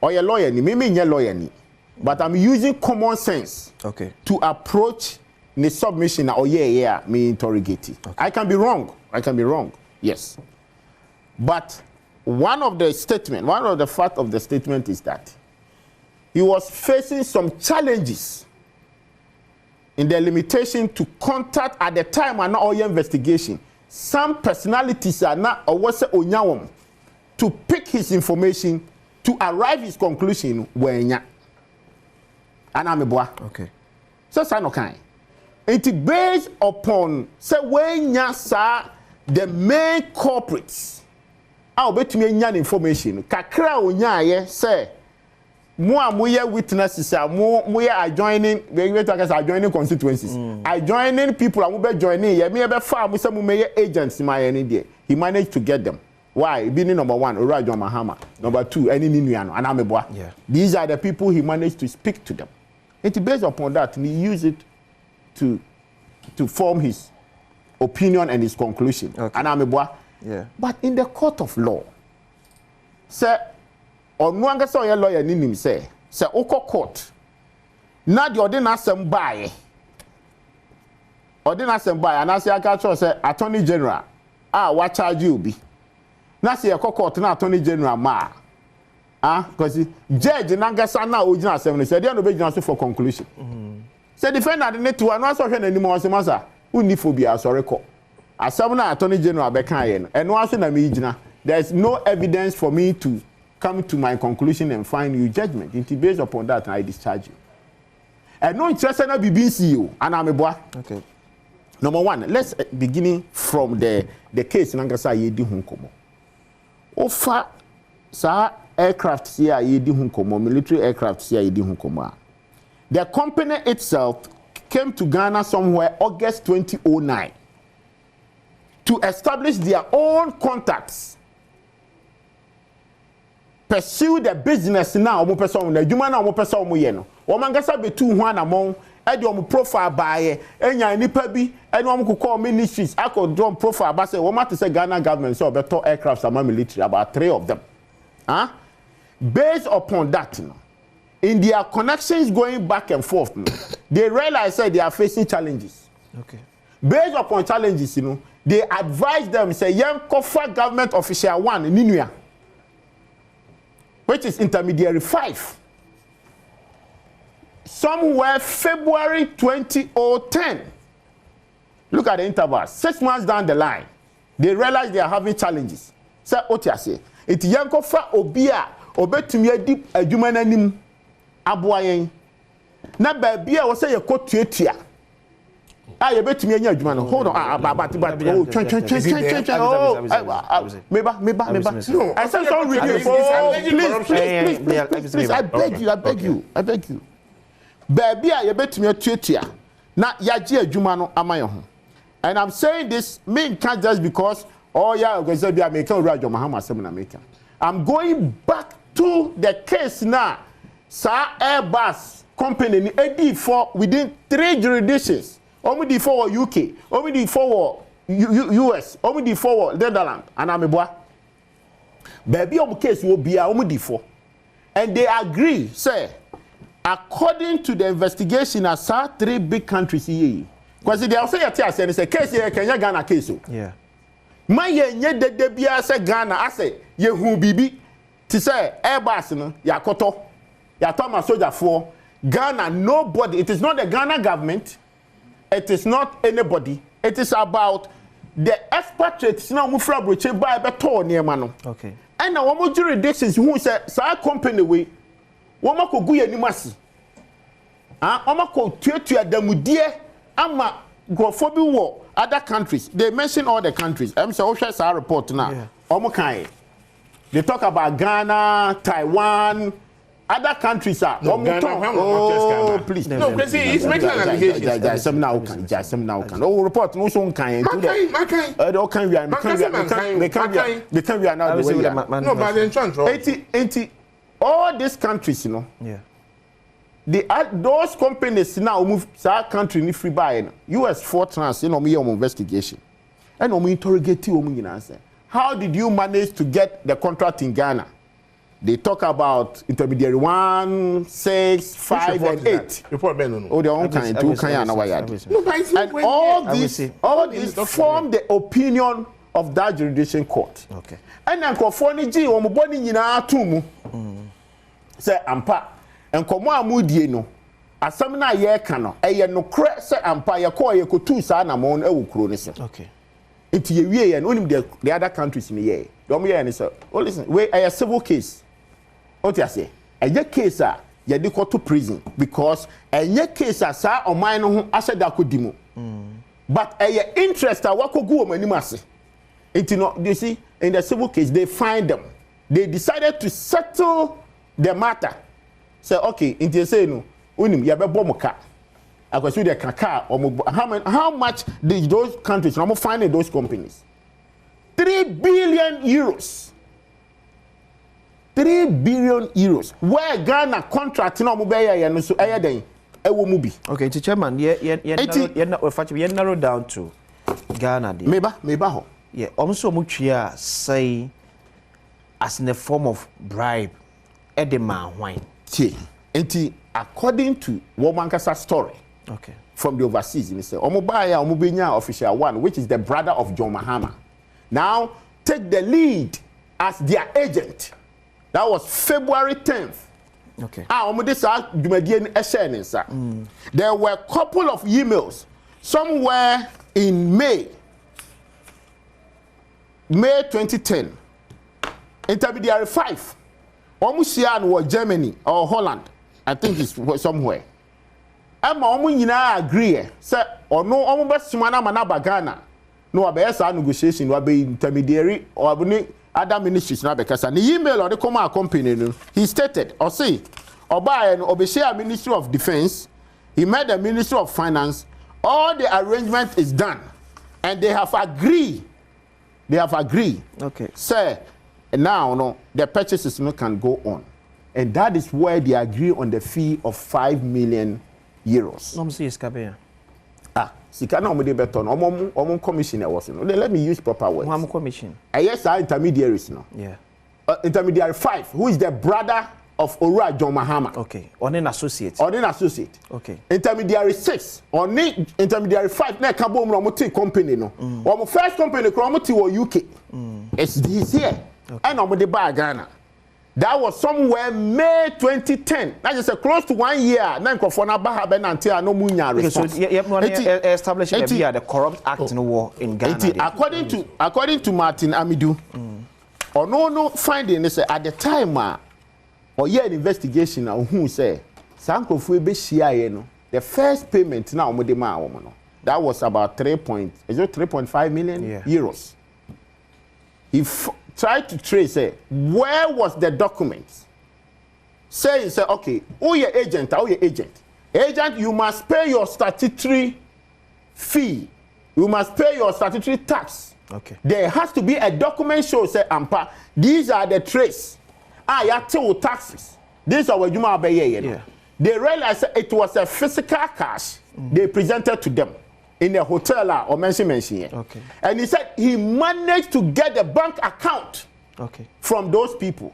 or your lawyer, ni me your lawyer ni. But I'm using common sense to approach the submission or me interrogate it. Okay. I can be wrong. Yes. But one of the fact of the statement is that he was facing some challenges in the limitation to contact at the time and not investigation. Some personalities are not or was onyawom to pick his information to arrive his conclusion when ya. And I'm a boy. Okay. So no kind. It based upon say when ya sa the main culprits. I'll bet me any information. Kakra onya ye say mo witnesses mo adjoining adjoining constituencies. Adjoining people am be joining ye me be fa mo say mo agents my any there. He managed to get them. Why? Being number 1, Urajo Mahama. Number 2, any Ninuano, and Ameboa. Yeah. These are the people he managed to speak to them. And based upon that, he used it to form his opinion and his conclusion. Okay. And Ameboa. Yeah. But in the court of law, say, or no one saw your lawyer Ninim say, Oko court. Now the ordinance by. Ordinance by, and I say, I got say, Attorney General, what charge you be? Na say court na Attorney General ma because judge nangasa na original assembly say dey no be just for conclusion say defendant need to no so hwe nanim o se masa uni phobia sorry ko asem na Attorney General be kan ye no eno aso na me gina there is no evidence for me to come to my conclusion and find you judgment it based upon that I discharge you and no interest na BBC o ana me boa. Okay. Number 1, let's beginning from the case nangasa ye di hu komo. Ofa sa aircraft here yedi hunkomo military aircraft here yedi hunkomo. The company itself came to Ghana somewhere August 2009 to establish their own contacts, pursue the business now omo person na adwuma na omo person omo ye no o mangasa betu hu anamon e de omo profile baaye enya nipa bi ene omo kokọ ministries akọ drum profile ba say o mate say Ghana government so beto aircrafts ama military about 3 of them based upon that in their connections going back and forth they realize say they are facing challenges. Okay. Based upon challenges they advise them say young cover government official 1 Ninuya, which is intermediary 5. Somewhere February 2010. Look at the interval. 6 months down the line, they realize they are having challenges. Say, Otiase, it's Yankofa Obia, Obetumia deep a human anim Abuayen. Na babia was say a coat to I bet me a human. Hold on, but no, I said sorry. Please, I beg you. Baby, I bet me a tutia. Na yaji adwuma no amayo ho. And I'm saying this mean can't just because because be American Urajo Mahama Semina American. I'm going back to the case now. Sir Airbus company AD4 within 3 jurisdictions. Only for UK, only for US, only for Netherlands, and Ameboa. Baby, case will be only for. And they agree, say, according to the investigation, as 3 big countries here. Because they also say it's a case here, Kenya Ghana case. Yeah. My ye de bia say Ghana, I say, ye who bibi, to say, Airbus, ya koto, ya Thomas Soldier for Ghana, nobody, it is not the Ghana government. It is not anybody. It is about the expatriates now move from Britain by beto near mano. Okay. And now one more jurisdictions who say sa company we one more could go any massy. One more could tuya demudie ama go for war other countries. They mention all the countries. I'm so sure sa report now. Omokai. They talk about Ghana, Taiwan. Other countries are please. No, because he's making an allegation. Just some now can. Oh, report no so can. All can we are now the way. No, but in Chantro. 80 all these countries, Yeah. Those companies now move our country in free buy. US Fortrans, me investigation. And we interrogate you, how did you manage to get the contract in Ghana? They talk about intermediary 1, 6, 5, and 8. Report no. Oh, their own kind, 2 kind, and all these form the opinion of that jurisdiction court. Okay. And then Kofoni G, Omuboni Yina Tumu. Say Ampa, and Koma Mudie no. Asamina ye kano, a no cre say Ampa, ya ko ye ko 2 sana mon e ukronisi. Okay. Into ye and only the other countries in the year. Don't hear any sir. Oh, listen, we a civil case. What you say? A case, you go to prison because a case, sir, or mine who I said that could demo. But a interest, I walk go many massy. You see, in the civil case, they find them. They decided to settle the matter. Say, okay, into you say no, unim, you have a bomoka. I go see the kaka or how much did those countries find those companies? 3 billion euros. 3 billion euros. Where Ghana contract no mo be ya no so eya den e wo mu bi. Okay, chairman, you narrow down to Ghana there. Meba ho. Yeah, almost mo twia say as in a form of bribe edema wine. Enti according to Womankasa story. Okay. From the overseas, he say omo ba ya omo benya official 1, which is the brother of John Mahama. Now take the lead as their agent. That was February 10th. Okay. There were a couple of emails. Somewhere in May 2010. Intermediary 5. Omusian was Germany or Holland. I think it's somewhere. Emma omunyina agree. Say or no omubesumana manaba Ghana. No abesa negotiation will be intermediary or other ministries now because an email or the command company he stated or say Oba and Obeshia Ministry of Defense, he made the Ministry of Finance, all the arrangement is done and they have agreed. Okay. Say now no the purchases no can go on. And that is where they agree on the fee of 5 million euros. No see escape. Sika na omode beton omom commissioner was no. Let me use proper words. Omom commission. Yes, our intermediaries no. Yeah. Intermediary 5, who is the brother of Orua John Mahama. Okay. On an associate. Okay. Intermediary 6, on intermediary 5 na kabo mo ti company no. Omo first company kro mo ti wo UK. It's here. Okay. And omode ba Ghana. That was somewhere May 2010. That is close to 1 year. Now, no response. So, establishing the Corrupt Act in war in Ghana. According to Martin Amidou, or no finding is at the time, or yeah, investigation who say Sanko Fube CIA, the first payment now that was about 3.5 million euros. If try to trace where was the documents saying okay, oh your agent, you must pay your statutory fee, you must pay your statutory tax. Okay, there has to be a document show say ampa these are the trace ya till taxes, these are what you might be. They realized it was a physical cash they presented to them in a hotel or mention here. Okay. And he said he managed to get the bank account from those people.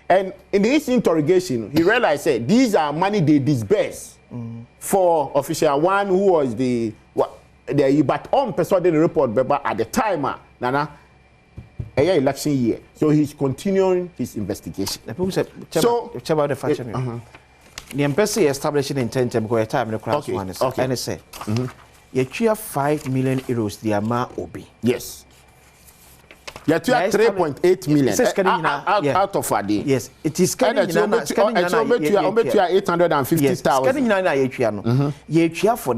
And in his interrogation, he realized that these are money they disburse for official 1 who was the Badwam Mpensenpensenmu report at the time, election year. So he's continuing his investigation. So, about the fact the embassy establishing intent because time the class one is and say you 5 million euros the amount obi. Yes. You 3.8 million out of a day. Yes, it is scanning 850,000. Scanning ye for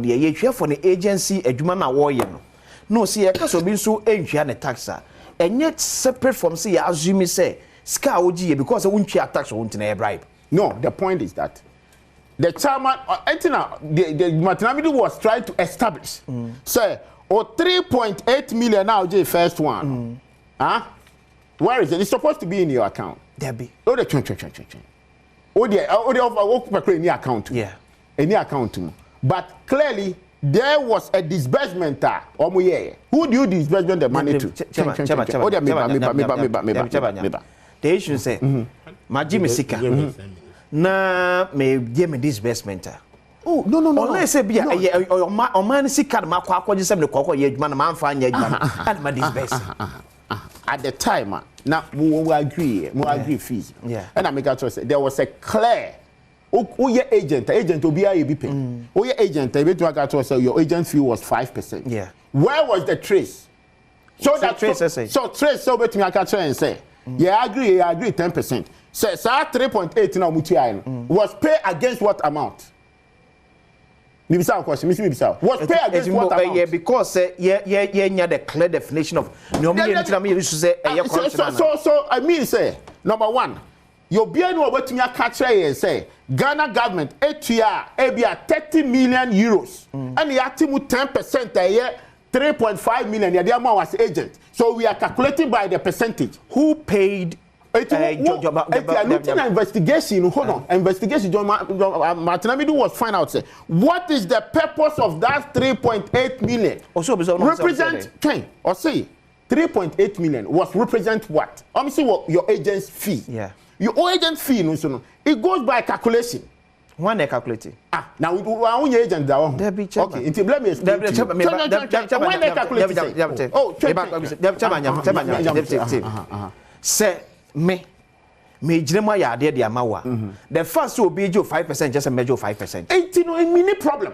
the agency adwuma na wo ye no. No see e ka so bi so entwa ne taxa. And yet separate from say assume say ska oji because wontua tax won't na bribe. No, the point is that the chairman, the Martinamidu was trying to establish. Say, 3.8 million now, the first one. Where is it? It's supposed to be in your account. Debbie. Oh, the account. Yeah. Any account. But clearly, there was a disbursement who do you disburse the money to? The issue say my Jimmy Sika na me give me disbursement. Oh no. Only say be o man Sika ma kwa akwaje say me kokọ ye adwuma na man fa anya adwuma and my disburse. At the time now we agree fees. Yeah. And I make a choice. There was a clear your agent obi be pay. Your agent your agent fee was 5%. Yeah. Where was the trace? So that trace so bet me I can try and say yeah I agree 10%. So 3.8 now was paid against what amount? Nibisa question was paid against what amount? Yeah, because the clear definition of so I mean say number one your BNO what me catch say Ghana government etua ebia 30 million euros and you have 10% a year 3.5 million the amount was agent, so we are calculating by the percentage who paid investigation. Hold on. Investigation. Martinamidu was find out. Say, what is the purpose of that 3.8 million? Represent 10 or say 3.8 million was represent what? Let me see what your agent's fee. Yeah. Your agent fee, no, it goes by calculation. One they calculating. Now we own your agent that one. Okay, until blame me. Say me Jirema ya de amawa. The first will be 5%, just a major 5%. Ain't no mini problem.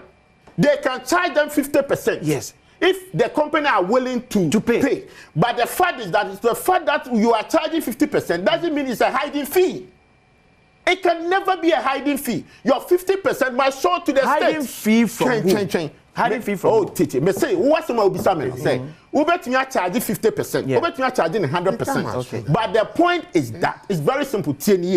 They can charge them 50%. Yes. If the company are willing to pay. But the fact is that the fact that you are charging 50% doesn't mean it's a hiding fee. It can never be a hiding fee. Your 50% must show to the hiding state. Fee from hiding fee from Titi. Me say what's my obisamen say. We bet me charge 50%. We bet me charging 100%. Okay. But the point is that it's very simple.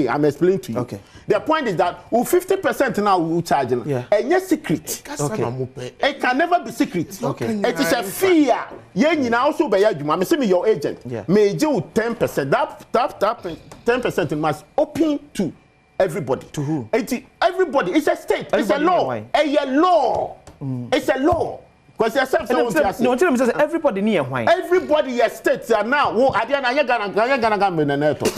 I'm explaining to you. Okay. The point is that 50% now we charging. Yeah. And yes secret. Okay. It can never be secret. Okay. It is a fee. You also be me say me your agent. Yeah. May you 10%. That 10% must open to everybody. To who? Everybody. It's a state. It's a law. A law. It's a law. Because yourself no, tell me everybody near wine. Everybody your states are now.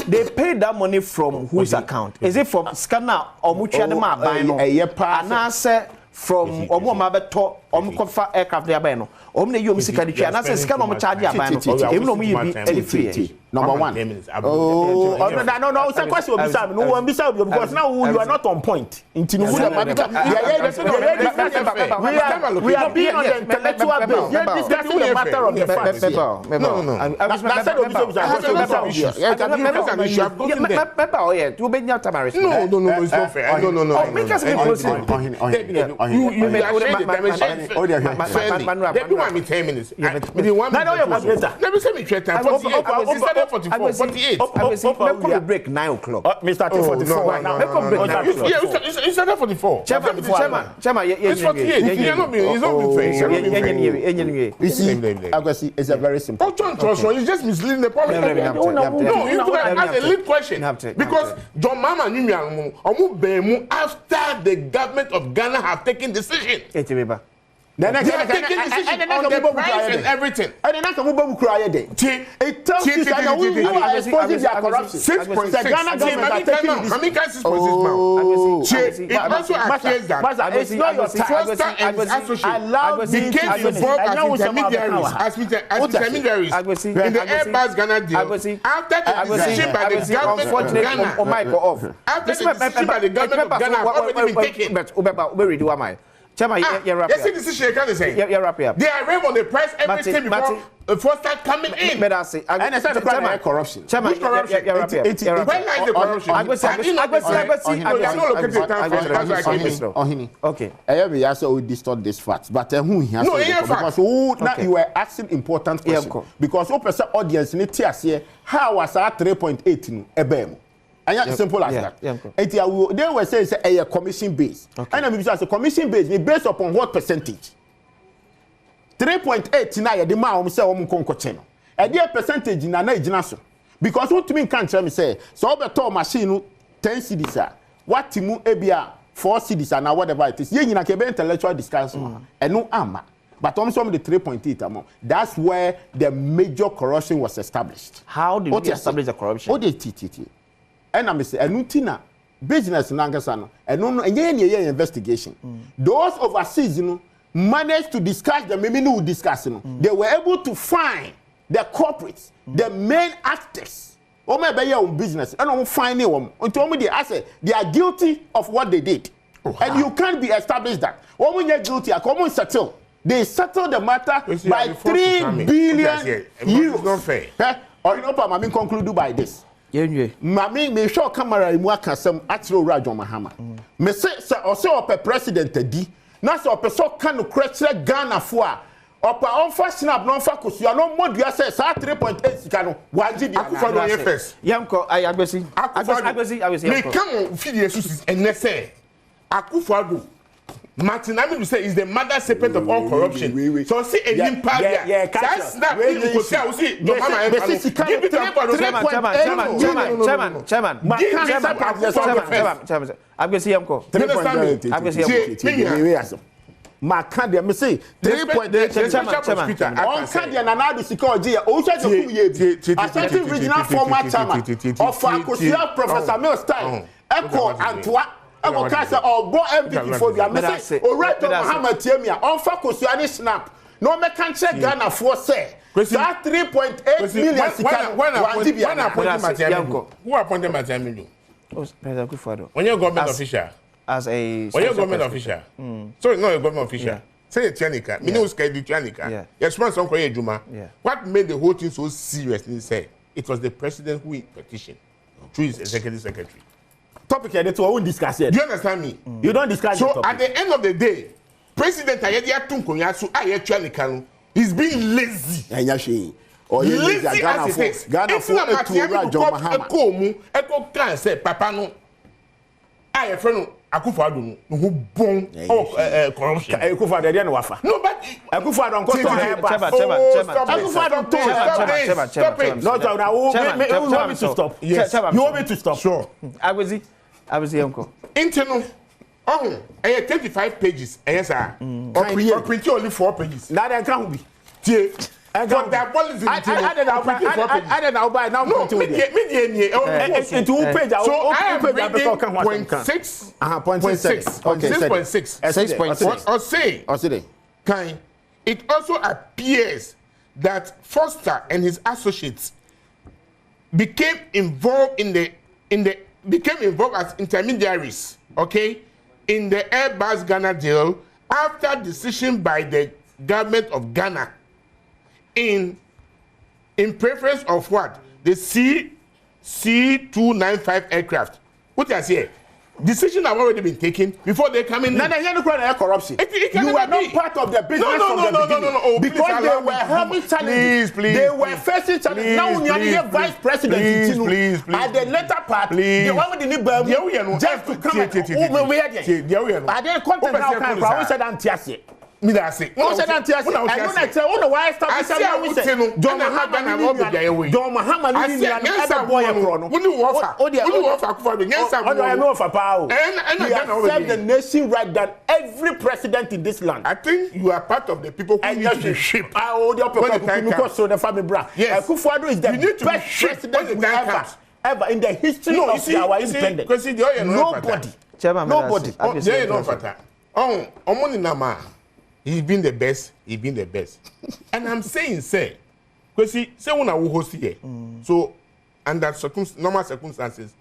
They pay that money from whose account? Is it from scanner or mutual from Omomabeto, Omkofa aircraft nearby? Omne you music and I say scan on charge even though me be free. Number one. No, it's a question of no one beside you because now you are not on point. We are being on the intellectual base. You're discussing the matter of the facts. No, it's not fair. No. You may want me 10 minutes. Let me say me 48. Break 9 o'clock. Mr. 44. You started 44. Chairman, it's 48. It's a very simple. It's just misleading the public. No, you ask a lead question. Because John Mama after the government of Ghana have taken decision. They are taking decision on the price and everything. It tells you that who are exposing their corruption. 6.6. Ghana government are taking this. How many can 6.6 now? It also appears that it's not your Foster and his associates became involved as intermediaries in the Airbus Ghana deal after the decision by the government of Ghana. After the decision by the government of Ghana have already been taken. Chama, yes, this is Sheikh saying. They are rave on the price everything before first start coming in. And it's not the crime corruption. Chama, which corruption? When lies the corruption? Okay. We also distort this fact, but who he has because now you were asking important question because who person audience need to see how was that 3.8 ebem. And it's simple as that. They were saying it's a commission base. And I'm saying a commission base is based upon what percentage? 3.8 now the man say konkoche no. And the percentage na ejina so. Because what me can tell me say so be to machine 10 cedis what timu ebia 4 cities and whatever it is. You can have intellectual discussion. And no ama. But on some of the 3.8 amount, that's where the major corruption was established. How did we establish the corruption? What did TTT? And I'm saying, Nutina, business in Angasano, and no, investigation. Those overseas, managed to discuss the Miminu discussing. They were able to find the corporates, the main actors. Oh, my baby, own business, and I'm finding them. Until me, they are guilty of what they did. And you can't be established that. When you're guilty, I come and settle. They settled the matter by 3 billion euros. Not fair. Or you know, Mami conclude by this. Mami, me show camera in Wakasam Atro Rajon Mahama. Me say, also a president D. Nasa a person can crash Ghana for. Opa on first snap, non focus. You are no more. You are say 3.8. Cano. Wajidi. Akufado ye first. Yamko, I agbesi. Akufado. Me come feed Jesus and let's say Akufado. Martin Amidu say is the mother serpent of all corruption. So see a impact. That's not really you say. See, give it to Chairman. I'm going to see Yamko. Makande me say 3.8 chairman. On Kande na na do security. O che to kum ye. Asante regional former chairman of Akosia Professor Milstein. Eko Antwa. Eko kasa obo MVP for the me say Oreto Muhammad Tiemia. On fa Akosia ni snap. No me kan check Ghana for say. That 3.8 million when appointed Matiamilo. Who appointed Matiamilo? President Akufo-Addo. When you're government official. As a government official. Sorry, not a government official. Yeah. Say a Tianica. Me know scared Tianica. Yeah. Yes, one song called Juma. Yeah. What made the whole thing so serious? He said it was the president who petitioned through his executive secretary. Topic here, that's what we discuss here. Do you understand me? You don't discuss so at the end of the day, President Ayedi Atunkonyasu Aye Tianica is being lazy. Lazy as it is. Ghana for a tour Eko can say Papa no. Aye friend Akufo-Addo no who born corruption. Akufo-Addo dey no wafa. No, but Akufo-Addo nko to Stop it. No, you want me to stop? Yes. You want me to stop? Sure. I was Yamko. Internal. 25 pages. Yes, sir. Or print only 4 pages. Now they can't be. For that policy, I don't know by now. No, into page. So I am reading 0.6. 0.6. Okay, 6.6. Or say, it also appears that Foster and his associates became involved as intermediaries, okay, in the Airbus Ghana deal after decision by the government of Ghana in preference of what? The C295 aircraft. What I say? Decisions have already been taken before they come in. No, corruption. You were not part of the business No. Because they were having challenges. They were facing challenges. Now when you are vice president, please. At the later part, they want the new just to come and I didn't content now. I said anti-assay. Me that say. No, said anti-assay. I don't say. Oh no, why stop? I say. John Mahama, other boy Akrono. Who offer Akufo-Addo? Yes, I know offer power. And we accept the nation right that every president in this land. I think you are part of the people who need to be shaped. I hold your people because the family bra. Yes. Akufo-Addo is the best president we ever in the history of our independence. Nobody. Nobody. Omoni Nama. He's been the best. And I'm saying, say, because say when I will host here. So, under normal circumstances,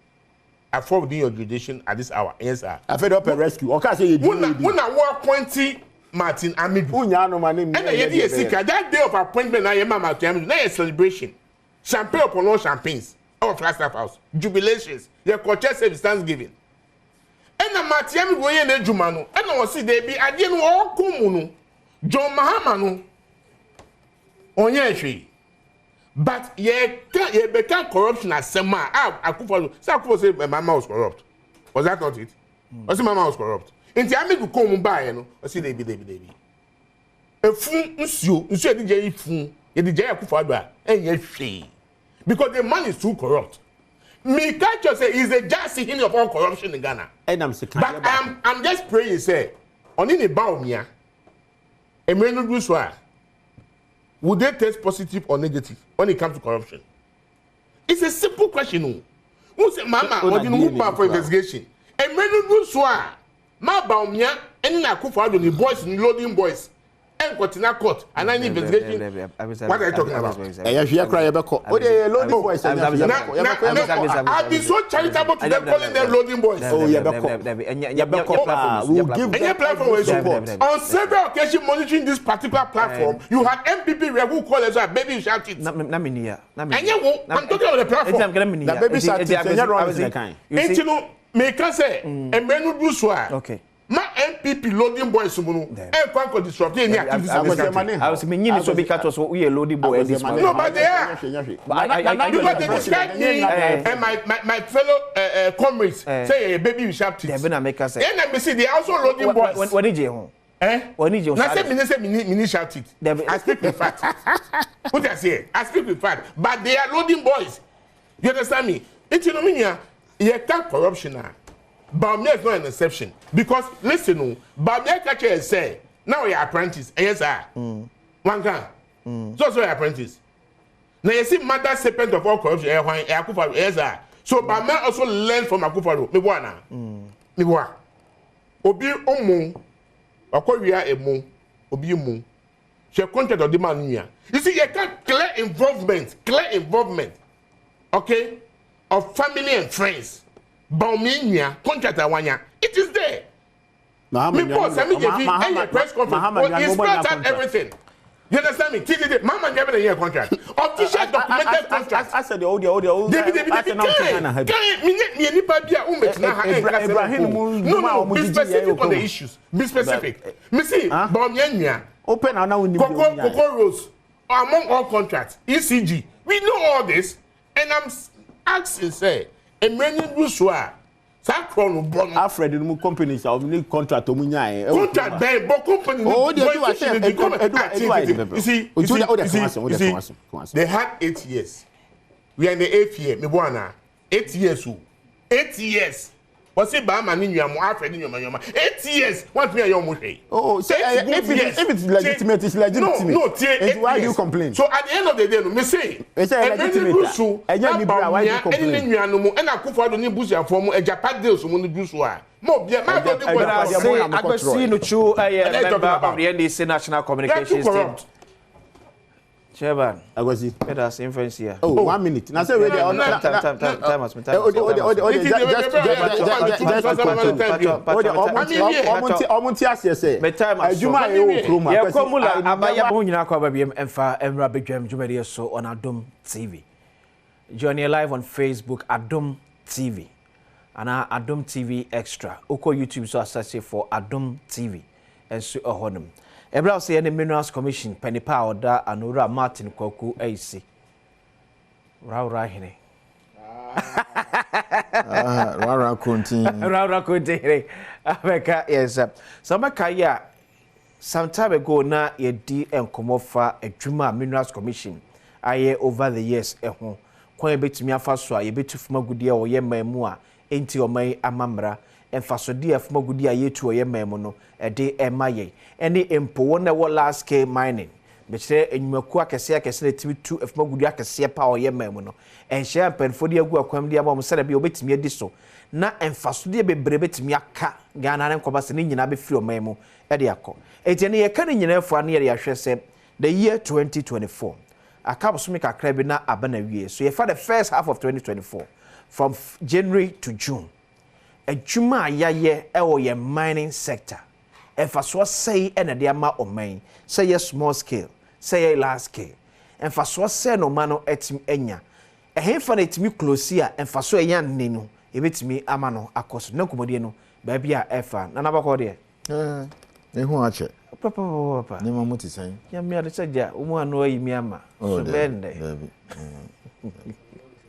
I fall within your jurisdiction at this hour. Yes, sir. I fed up a rescue. Okay, say when I walk 20 Martin Amidu. And I had a secret. That day of appointment, I am Martin Amidu. Now a celebration. Champagne upon all champagnes. Our Flagstaff House. Jubilations. Your culture service Thanksgiving. And a Matiami Boye Jumano, and I see they be I didn't walk Kumuno, John Mahamano on Yashi. But ye become corruption as Sema. Akufo say my mama was corrupt. Was that not it? Was my mama was corrupt? In the army to come by, I see they be. A fool, you said the J. Fool, the J. Akufo-Addo, and yes, she. Because the man is too corrupt. Me catch you say is the just in of all corruption in Ghana. But I'm just praying say on in the baumia. Emmanuel Buswa. Would they test positive or negative when it comes to corruption? It's a simple question. Who say mama what you know for investigation? Emmanuel Buswa. Ma baumia any na kufa do the boys in loading boys. And Cotina court and I need investigation. What are you talking about? Loading boys. I've been so charitable to them calling them loading boys. Oh, yeah, we'll give them platform support. On several occasions monitoring this particular platform, you had MPP who call us a baby shout it. And you I'm talking about the platform. The baby shout it. And you know, make us say, and men who do so. Okay. Ma MPP loading boys sumunu e kwa disrupt any activities. I was meaning so because we are loading boy this man. No, but they are. Because they describe me and my fellow comrades say a baby sharp teeth. They make us say. And see they also loading boys. What did you? What did you? Na say mini sharp teeth. I speak with fact. What I say? I speak with fact. But they are loading boys. You understand me? It's you know me here can't corruption now. Bamia is not an exception because listen, Bamia catcher say now you're apprentice. Yes, sir. One can. So your apprentice. Now you see mother serpent of all corruption. Yes, sir. So Bamia also learn from Akufo. Me boa. Obi omu, akwawia emu, obi emu. She contract of the man here. You see, you can't clear involvement, okay, of family and friends. Bauminia, contract awanya. It is there. Me boss, I mean, you press conference. It's not everything. You understand me? Mama never a year contract. Official documented contract. I said the audio. No, be specific on the issues. Be specific. Me see, Bauminia. Open and now Coco Rose. Among all contracts, ECG. We know all this. And I'm asking, say, Emmanuel Buswa, Sacron Bon. Alfred, the companies are only contract to Munya. Contract, but company. Oh, they had 8 years. We are in the 8th year, Mibwana. 8 years. 8 years. What's it, Bama, Ninyam, Alfred, Ninyam? 8 years. What we are your Oh, say if it's legitimate, it's legitimate. No, why do you complain? So at the end of the day, me say, it's legitimate. Why do you complain? And I could find the Busia from a Japan deal, so when the Buswa. More, I could see no true of the NDC National Communications team. Chairman, I was it. Let us influence here. Oh, 1 minute. Now say ready on time. On Adom TV. Join you live on Facebook, Adom TV. And Adom TV Extra. Oko YouTube so associate for Adom TV. And so honum. Ebra say any Minerals Commission Penipa Oda Anura Martin Koku AC. Raura hine. Raura Kunti. Abeka yes. Samaka ya some time ago na ye di enkomo fa adwuma Minerals Commission aye over the years ehun kwan betumi afa so a ye betufuma gudie wo ye mamu a enti omai amamra emfasodi afuma gudie a yetu wo ye mamu no ede emaye ene empo wona wo last scale mining bekyere enyumaku akese timi tu afuma gudie akese pa wo ye mamu no enhye ampanfodi agu akwam dia ba mo sere bia obetimi edi so na emfasodi bebre betimi aka Ghana ne nkobase ne nyina be firi omamu ede akọ etiene ye kan nyina afu ane ye ahwese the year 2024 akabosumi kakra bi na abana wie so ye for the first half of 2024 from January to June adwuma ayaye ewo ye mining sector emfaso say ene de ama oman say ye small scale say ye large scale emfaso say no ma no etim enya ehemfa na etimi close a emfaso eyan nenu ebetimi ama no akoso na komodie no ba bia efa na nabakọ de ehu ache papa ni mamu ti san ya mi ade saja umu anu ayi mi ama so bende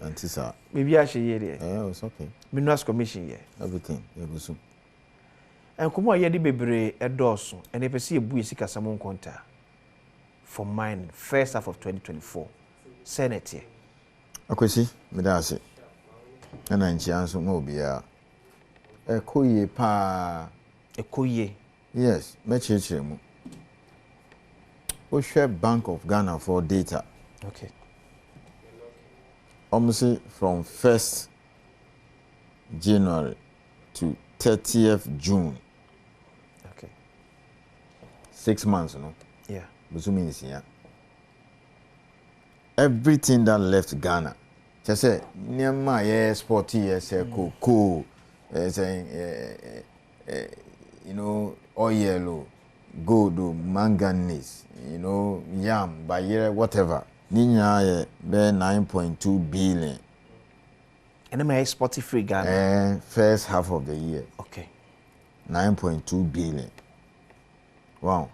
antisa bibi a sheye de it's okay Minerals Commission ye everything egusu enkomo aye de bebre edoso ene pese ebu esika samon konta for mine first half of 2024 senate akwesi me da ase And then she answered, no, be a koye pa. A koye. Yes, mechechemu. We share Bank of Ghana for data. Okay. Almost from 1st January to 30th June. Okay. 6 months, no? Yeah. Which means, yeah. Everything that left Ghana. Just say, near my sporty, say, cool, saying, you know, oil, gold, manganese, you know, yam, by whatever. Ninya be 9.2 billion. And am I exporting free Ghana? First half of the year. Okay. 9.2 billion. Wow.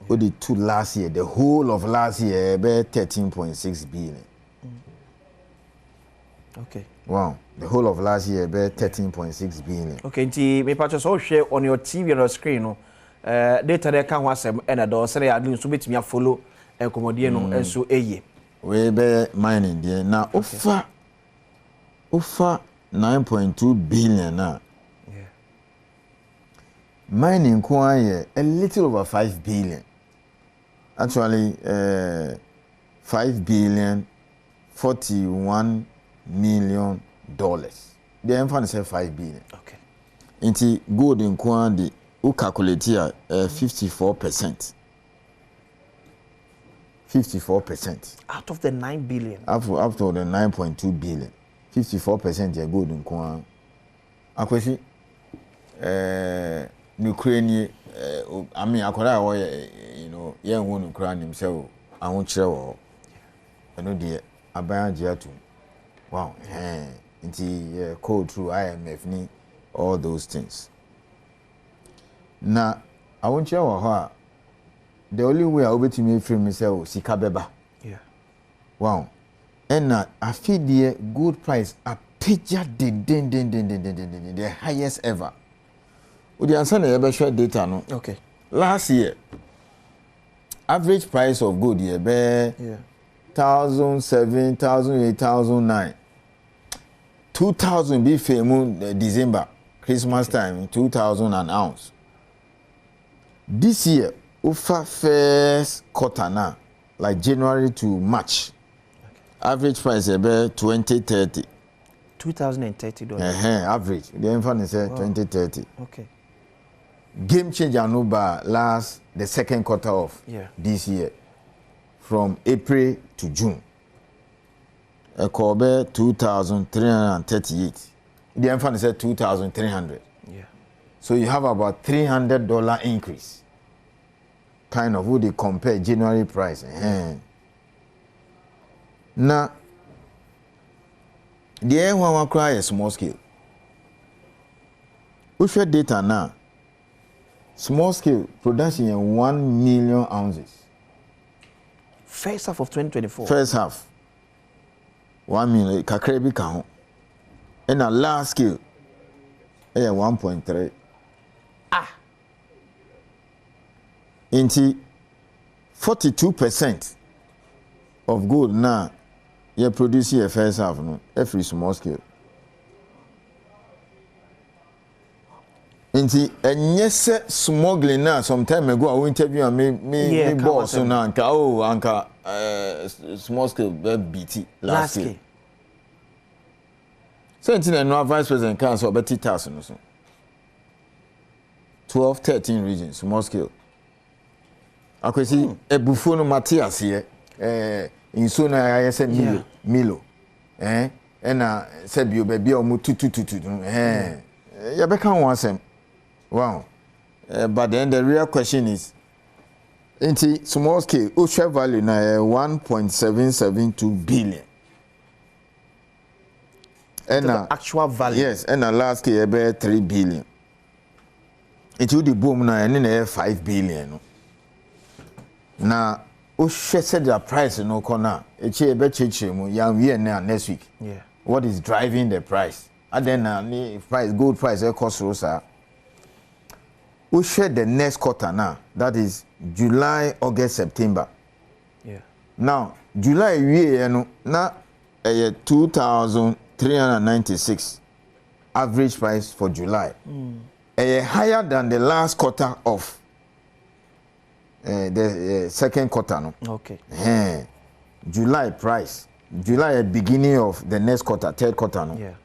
What the two last year? The whole of last year be 13.6 billion. Okay. Wow. The whole of last year be 13.6 billion. Okay, nti me patch so share on your TV on your screen no. Data there can wasem and a door say I do so betimi follow e komodie no enso eye. We be mining there. Now offer 9.2 billion now. Yeah. Mining kwaye a little over 5 billion. Actually 5 billion 41 million dollars. The emphasis say 5 billion. Okay. Inti gold in kwandi u calculate here 54%. 54%. Out of the 9 billion. After the 9.2 billion. 54% ya gold in kwan. Akwesi Ukraine I mean akwara wo you know yen won Ukraine himself ahun kire wo. Eno de aban agiatu. Wow. Inti code through IMF ni all those things. Na ahun kire wo ha the only way I will me free myself sika beba. Yeah. Wow. And I feel the good price a picture the highest ever. Would you answer the share data no? Okay. Last year average price of gold here be 1,007, 1,008, 1,009. 2,000 be famous December Christmas time 2,000 an ounce. This year over first quarter now, like January to March, average price about 2030. $2,030. Average. The infant said 2030. Okay. Game changer no bar last the second quarter of this year, from April to June. A Kobe 2,338. The infant said 2,300. Yeah. So you have about $300 increase. Kind of would they compare January price. Now, the air one cry a small scale. We share data now. Small scale production in 1 million ounces. First half of 2024. First half. 1 million. Kakrebi count. And a large scale. 1.3. Into 42% of gold now you produce a first half no every small scale. Into and yes smuggling now some time ago I will interview me boss so now anka small scale BT last year. So until no vice president council about 30,000 or so. 12, 13 regions small scale. Akwesi ebufu no Matthias here inso na ayese Milo na sebio baby o mu tutututu ya beka won asem. Wow. But then the real question is inti small scale share value na 1.772 billion. And the actual value. Yes, and last year be 3 billion. Into the boom na na 5 billion. Na o said the price no corner eche be cheche mu ya we na next week. Yeah. What is driving the price? And then price gold price cost rosa. We share the next quarter now. That is July, August, September. Yeah. Now July we no na 2,000 2,396 average price for July. Higher than the last quarter of the second quarter. No? Okay. July price. July beginning of the next quarter, third quarter. No? Yeah.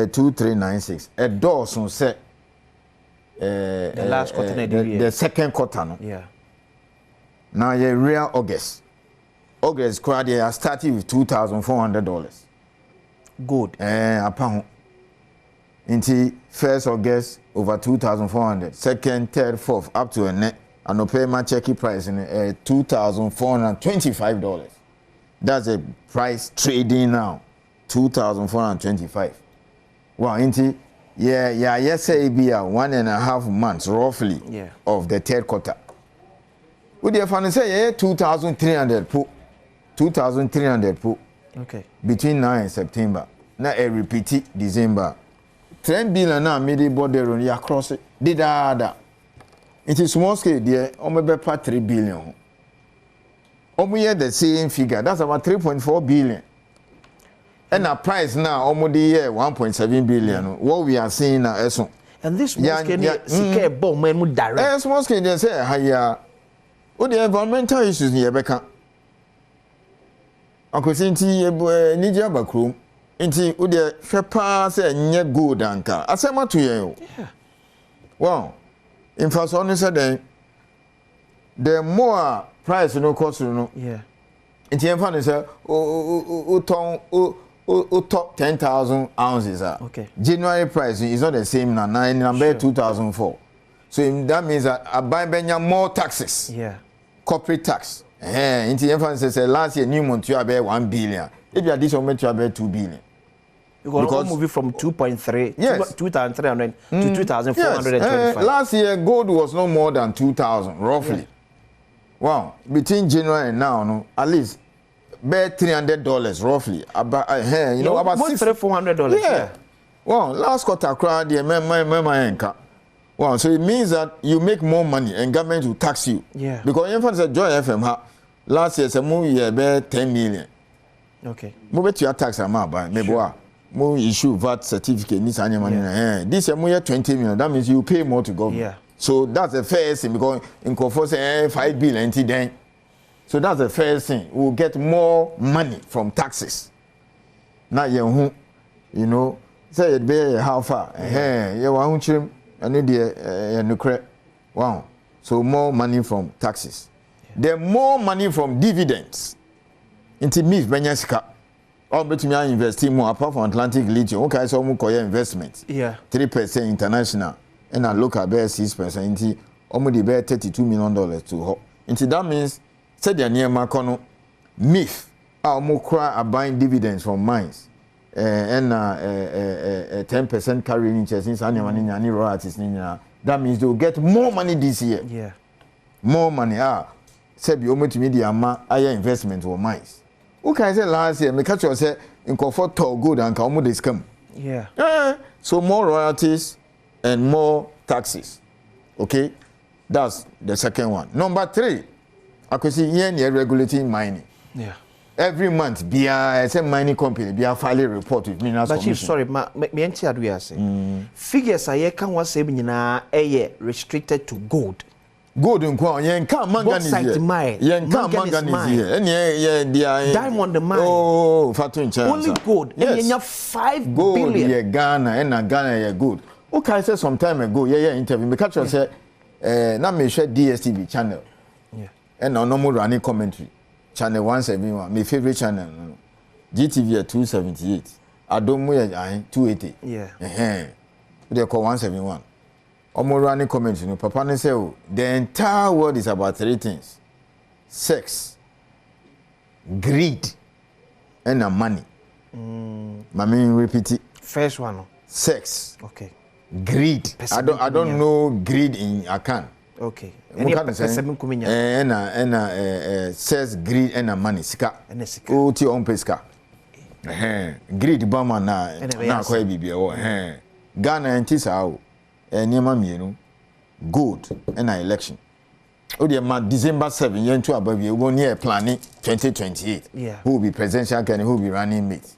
2,396. A Dawson set. The last quarter the second quarter. No? Yeah. Now your real August. August crowd they are starting with $2,400. Good. Upon into 1st August over 2,400. Second, third, fourth up to a net and no pay my checky price in $2,425. That's a price trading now. $2,425. Well, into yes, say be 1.5 months roughly of the third quarter. Would you find say 2,300 po 2,300 po. Okay. Between now and September. Now a repeat December. 10 billion now made border on ya cross it. Did that. It is small scale there, maybe 3 billion. Almost the same figure. That's about 3.4 billion. And our price now almost the year 1.7 billion. What we are seeing now is and this small scale bomb man direct. Small scale they say higher. What the environmental issues here beka. Akosi nti Nigeria bakrom nti wo de hwepa say nye gold anka. Asema to yen o. Yeah. Wow. In fact on say then the more price no cost no. Yeah. Nti en fa no say o top 10,000 ounces. Okay. January price is not the same now. Number 2004. So that means that I buy more taxes. Yeah. Corporate tax. Into emphasis last year new month you have 1 billion. If you are this moment you have 2 billion. Because moving from 2.3 yes. 2,300 to 2,425. Yes. Last year gold was no more than 2,000 roughly. Yeah. Wow, between January and now, no, at least $300 roughly. About you know about $400. Yeah. Wow, last quarter crowd the my wow, so it means that you make more money and government will tax you. Yeah. Because in fact, Joy FM last year, some movie about 10 million. Okay. Move to your tax amount by maybe more issue VAT certificate. This year, this year 20 million. That means you pay more to government. Yeah. So that's the first thing because in Kofor say 5 billion then. So that's the first thing. We'll get more money from taxes. Now you know, say it be how far? You want to and the wow. So more money from taxes. Yeah. The more money from dividends. Into me Benyaska. Or bet me investing more apart from Atlantic Lithium. Okay, so we investment. Yeah. 3% international. And I look at bear 6% into almost the bear $32 million to ho. Into that means said the near Macono myth. Almost cry are buying dividends from mines. And 10% carrying interest in any royalties. That means they'll get more money this year. Yeah. More money. Said you almost media higher investment or mines. Who can say last year? Me catch you say in comfort tall good and come this come. Yeah. So more royalties and more taxes. Okay, that's the second one. Number 3, I could see here regulating mining. Yeah. Every month, be a mining company, be a filing report with Minerals Commission. But chief, sorry, me enti adu ya say. Figures aye kan wa say nyina restricted to gold. Gold nko yen kan manganese. Yen kan manganese here. Ene diamond mine. Oh, fatu ncha. Only gold. Yes. Yen 5 gold billion. Gold ye Ghana and Ghana ye gold. Okay, I said some time ago, interview. Me catch you say na me share DSTV channel. Yeah. And no more running commentary. Channel 171, my favorite channel. GTV at 278. Adom 280. Yeah. They call 171. Almost running comments, Papa ne say, the entire world is about 3 things: sex, greed, and money. Mami repeat it. First one. Sex. Okay. Greed. I don't know greed in Akan. Okay. Says greed and money. Sika. Oti on pesca. Greed bama na kwa bibi o. Ghana ntisa o. Niema mienu. Good and election. O de ma December 7 yen to ababi we near planning 2028. Yeah. Who will be presidential candidate, who will be running mate.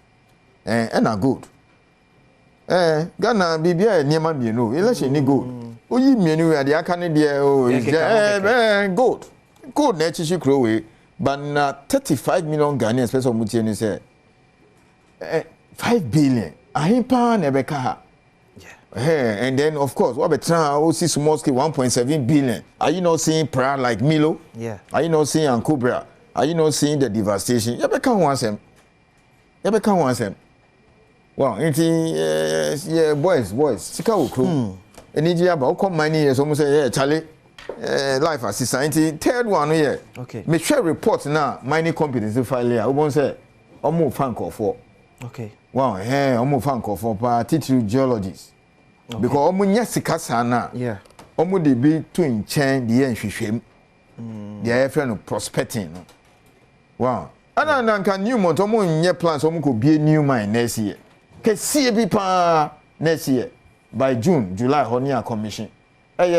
And good. Ghana bibia niema mienu election ni gold oyi mienu ya de aka ne de gold na chichi kro we but na 35 million Ghanaians person mutie ni say 5 billion ahipa na beka ha and then of course what betra o see small scale 1.7 billion are you not seeing prayer like Milo are you not seeing Ankobra are you not seeing the devastation you beka ho asem wow, yeah, boys, sika okro. Eniji aba o come money so mo say yeah, Charlie. Life assistant. Third one here. Okay. Me share report na mining companies file here. Obon say omo fan call for. Okay. Wow, omo fan call for particular geologists. Okay. Because omo nya sika sana. Yeah. Omo dey be to in chain the nhwehwem. They friend of prospecting. Wow. Ana nka new month omo nye plans omo ko be new mine next year. Kesi bi pa next year by June, July honia commission.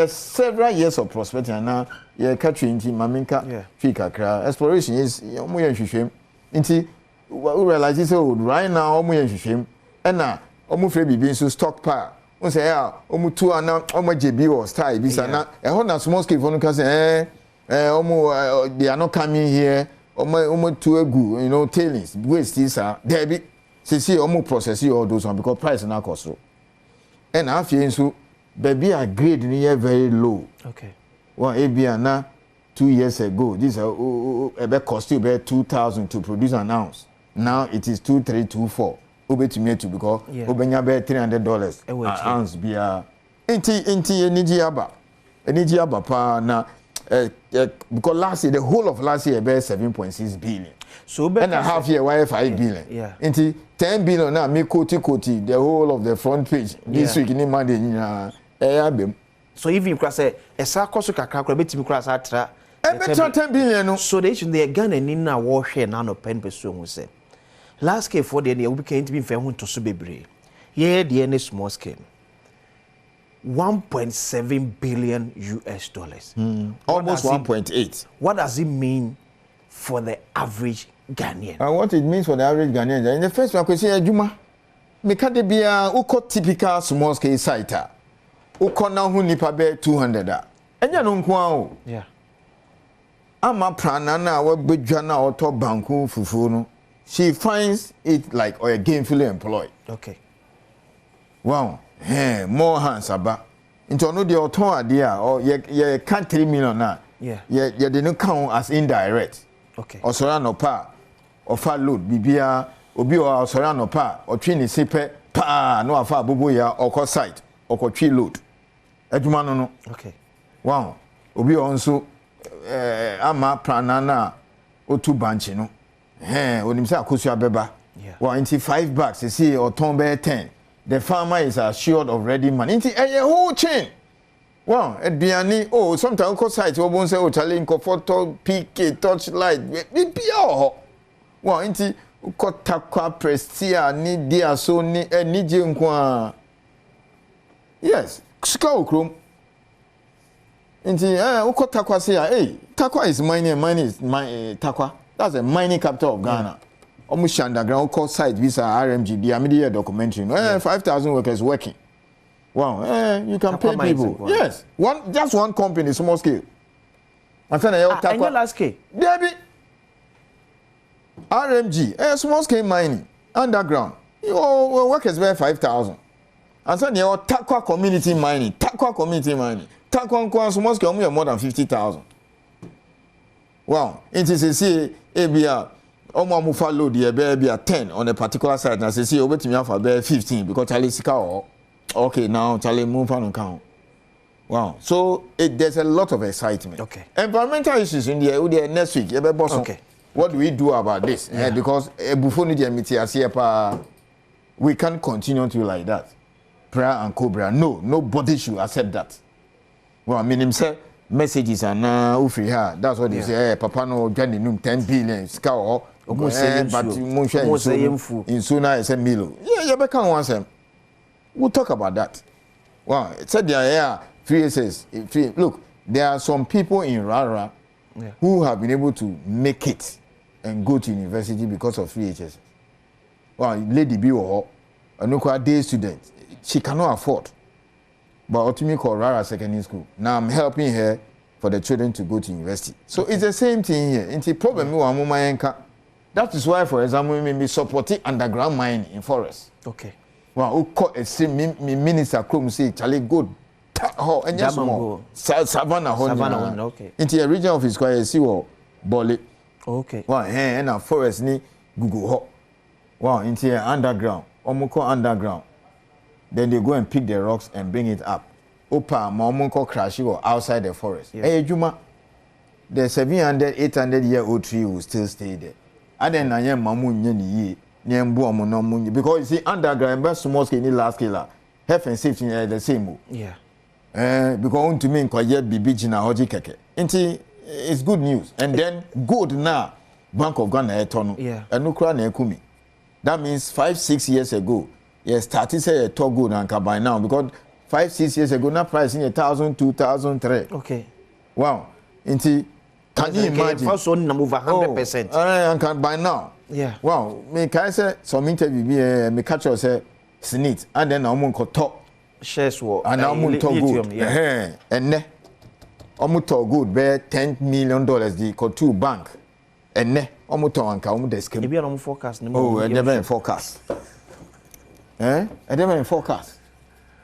Several years of prospecting and now ye catching into maminka fika kra. Exploration is omo yen hwehwem. Nti we realize say right now omo yen hwehwem. Na omo free bibi so stockpile. On say omo tu ana omo jebi or style bi sa na e ho na small scale for no ka say omo they are not coming here. Omo tu egu, you know, tailings, waste is there be see omo process all those one because price na cost so. And after so baby a grade ni very low. Okay. One ABA na 2 years ago this ebe cost you be 2,000 to produce an ounce. Now it is 2,324. Obetumi to because obenya be $300 an ounce bia. Enti eniji aba pa na because last year the whole of last year be 7.6 billion. So and a half year why 5 billion. Yeah. Into 10 billion now me koti the whole of the front page this week in Monday so if you say esa koso kakra kra betimi kra sa atra 10 billion no. So they should the Ghana ni na wo hwe na no pen peso hu say last scale for the we can be fair hu to so bebre here the any small scale 1.7 billion US dollars. Almost 1.8. What does it mean for the average Ghanaian? And what it means for the average Ghanaian, in the first one, I say, Juma, make a be a typical small scale site. Uko na hu nipa be 200. Enya no nko o. Yeah. Ama prana na we bedwa na oto banku fufu no. She finds it like or gainfully employed. Okay. Wow. More hands aba. Into no the oto ade a or ye can 3 million na. Yeah. Ye dey no count as indirect. Okay. Osora no pa ofa load bibia obi o osora no pa otwe ni sepe pa no afa bobo ya okọ site okotwe load adwuma no. Okay. Wow. Obi o nso ama prana na otu banchi no onim say akosu abeba. Wow, into $5 you see or ton be 10. The farmer is assured of ready money. Into a whole chain. Wow, Ediani, sometimes go site, you won't say, Charlie, photo, PK, touchlight, BPO. Wow, inti, Kotakwa, Prestia, ni dia so ni Nijinkwa. Yes, Skull Chrome. Inti, Kotakwa say, hey, Takwa is mining is my Takwa. That's a mining capital of Ghana. Almost underground, call site, visa, RMG, the media documentary. 5,000 workers working. Wow, you can pay people. Yes, just one company, small scale. And your last scale. Debbie, RMG, small scale mining, underground. Your workers were 5,000. And then your Takwa community mining, Takwa small scale more than 50,000. Wow, it is a say ABR. Omo mufa load the be 10 on a particular site. And say over to me for 15 because Charlie Sika. Okay, now Charlie move on count. Wow. So there's a lot of excitement. Okay. Environmental issues in the next week. Okay. What do we do about this? Because we can't continue to like that. Prayer and Cobra. No, nobody should accept that. Well, I mean, him say messages are now ufri her. That's what they say. Hey, Papa no journey 10 billion. Scout. But in sooner I said Milo. Yeah, you can't want them. We'll talk about that. Wow, it said there are free access. Look, there are some people in Rara who have been able to make it and go to university because of free HSS. Wow, Lady B or a day student. she cannot afford. But ultimately called Rara Secondary School. Now I'm helping her for the children to go to university. So it's the same thing here. It's a problem that is why, for example, we may supporting underground mining in forest. Okay. Well, who call a minister Krum say Charlie good. And just more Savannah, okay. Into a region of his quiet see what Bolly. Okay. Well, and a forest ni Google ho. Wow, into underground. Omoko underground. Then they go and pick the rocks and bring it up. Opa, Mamunko crash you outside the forest. Hey, Juma, the 700, 800-year-old tree will still stay there. And then I am Mamun Yeni, Nyambu no Muni, because you see, underground, but small scale, large scale, health and safety are the same. Yeah. Because to me, Koyet Bibijina Hoji Keke. It's good news. And then, good now, Bank of Ghana, Etono, and Ukraine, Kumi. That means 5-6 years ago, yes, started say a talk good and by now because 5-6 years ago, now pricing 1,000, 2,000, 3. Okay. Wow. Can you imagine? First one number 100%. And can by now. Yeah. Wow. Me can say some interview me catch us say snit and then I'm going talk shares war and I'm going talk good. And ne I'm going talk good. Bear $10 million the two bank. And ne I'm going talk anka I'm desk. Maybe I'm forecast. Oh, and never forecast. And never forecast.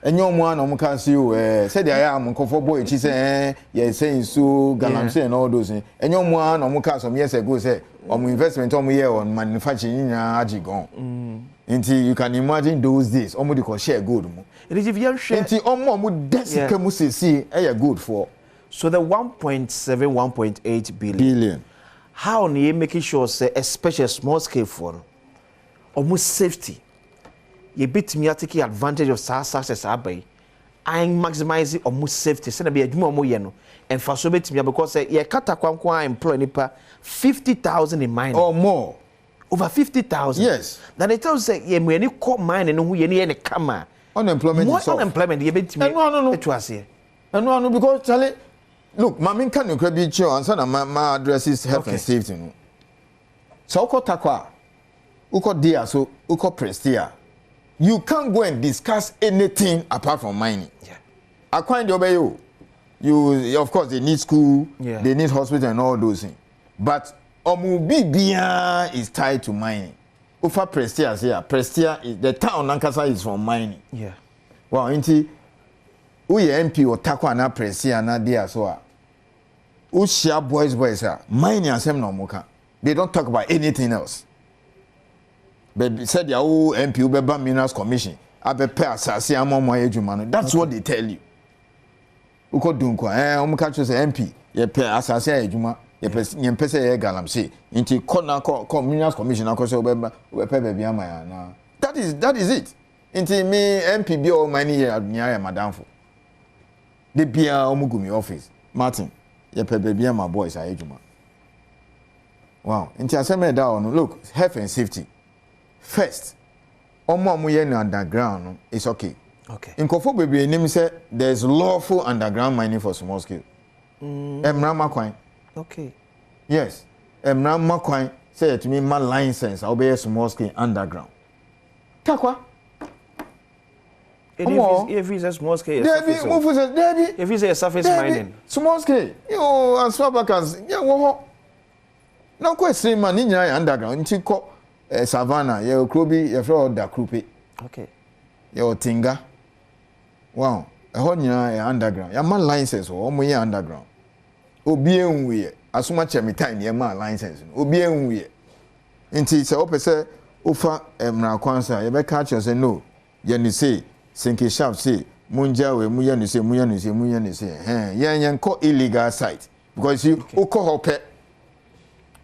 And your one on can see you said I am comfortable. She said, yes, saying so, Galamsey and all those things. And your one on can some years ago say, on investment on here on manufacturing in Ajigon. Until you can imagine those days, almost because share good. It is if you share. Until almost desk see a good for. So the 1.7, 1.8 billion. How are you making sure, say, especially small scale for almost safety? You bit me taking advantage of success abai. I maximize almost safety. Send be a jumo yeno. And for so bit me because you kata kwa employ nipa 50,000 in mining. Or more. Over 50,000. Yes. Then it tells say you any co mining who you any kama. Unemployment more is off. Unemployment you bit me. No. It was here. No, because Charlie, look, my can you be sure and son my address is health and safety. So uko takwa, uko dia so uko prestia. You can't go and discuss anything apart from mining. Yeah. According to you, of course, they need school, they need hospital and all those things. But Omubibia is tied to mining. Ufa Prestia here. Prestia is the town Nankasa is from mining. Yeah. Well, inti uye MP or Takwa na Prestia na dia so. Ushia boys mining asem no muka. They don't talk about anything else. But said your old MP Ubeba Minerals Commission. That's what they tell you. Uko dunko omkacho say MP ye pe asase ejuma ye pese ye galamse inti ko Minerals Commission akoso Ubeba baby amaya na. That is it. Inti me MP bi o many year adunya madamfo. De bia omugumi office. Martin ye pe baby my boys ejuma. Wow. Inti aseme da on look health and safety. First, omo yen underground is okay. Okay. In Kofo baby name say there's lawful underground mining for small scale. Emrama kwan. Okay. Yes. Emrama kwan say to me my license I'll be small scale underground. Takwa. If it's a small scale, if it's a surface mining, small scale. You as far back as no question man in underground. Intiko Savannah, your Krobi, your floor da Krupe. Okay. Your Tinga. Wow. A whole year underground. Your man license or almost underground. Obien we as much as time your man license. Obien we. Inti se ope se ufa mra kwansa. You be catch us say no. You say Sinki Sharp say Munja we muya say. Yan ko illegal site because you uko hope.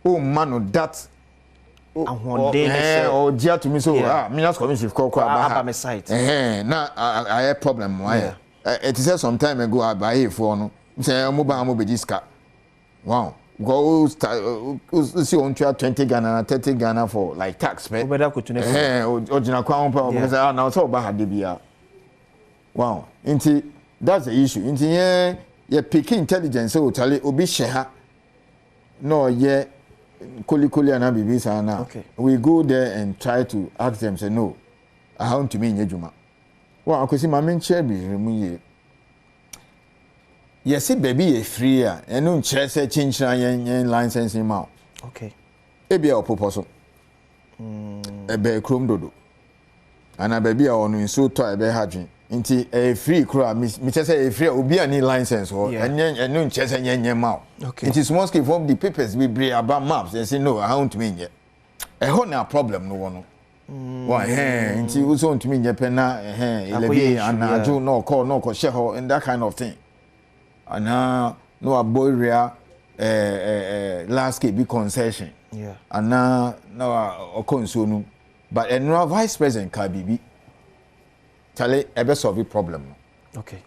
Oh man, that. Oh, dear to me so Minerals Commission call my site. Now I have problem. Why? It is some time ago I buy it for no. Say mobile disca. Wow. Go see on 20 Ghana, 30 Ghana for like tax pay. Original crown because now so bad debia. Wow. Inti that's the issue. Inti ye pick intelligence so tell it obi sheha. No ye Kuli and Abibisa. Okay. We go there and try to ask them, say, no, I want to mean Yejuma. Well, I see my main chair be removed. Yes, baby, a free, and no chair say change license him out. Okay. Ebi a opoposo. Ebe krom dodo. Ana baby a onu nso to ebe hadwen. Nti e free kro me say e free obi ani license ho. Enye no nche say nyenye ma. Okay. It is small scale from the papers we bring about maps and say no, I want to mean. E ho na problem no wono. Why nti we so to mean pe na elebi anaju no call share ho and that kind of thing. Ana no aboria landscape be concession. Yeah. And now no but no vice president can be tell ebe solve problem. Okay.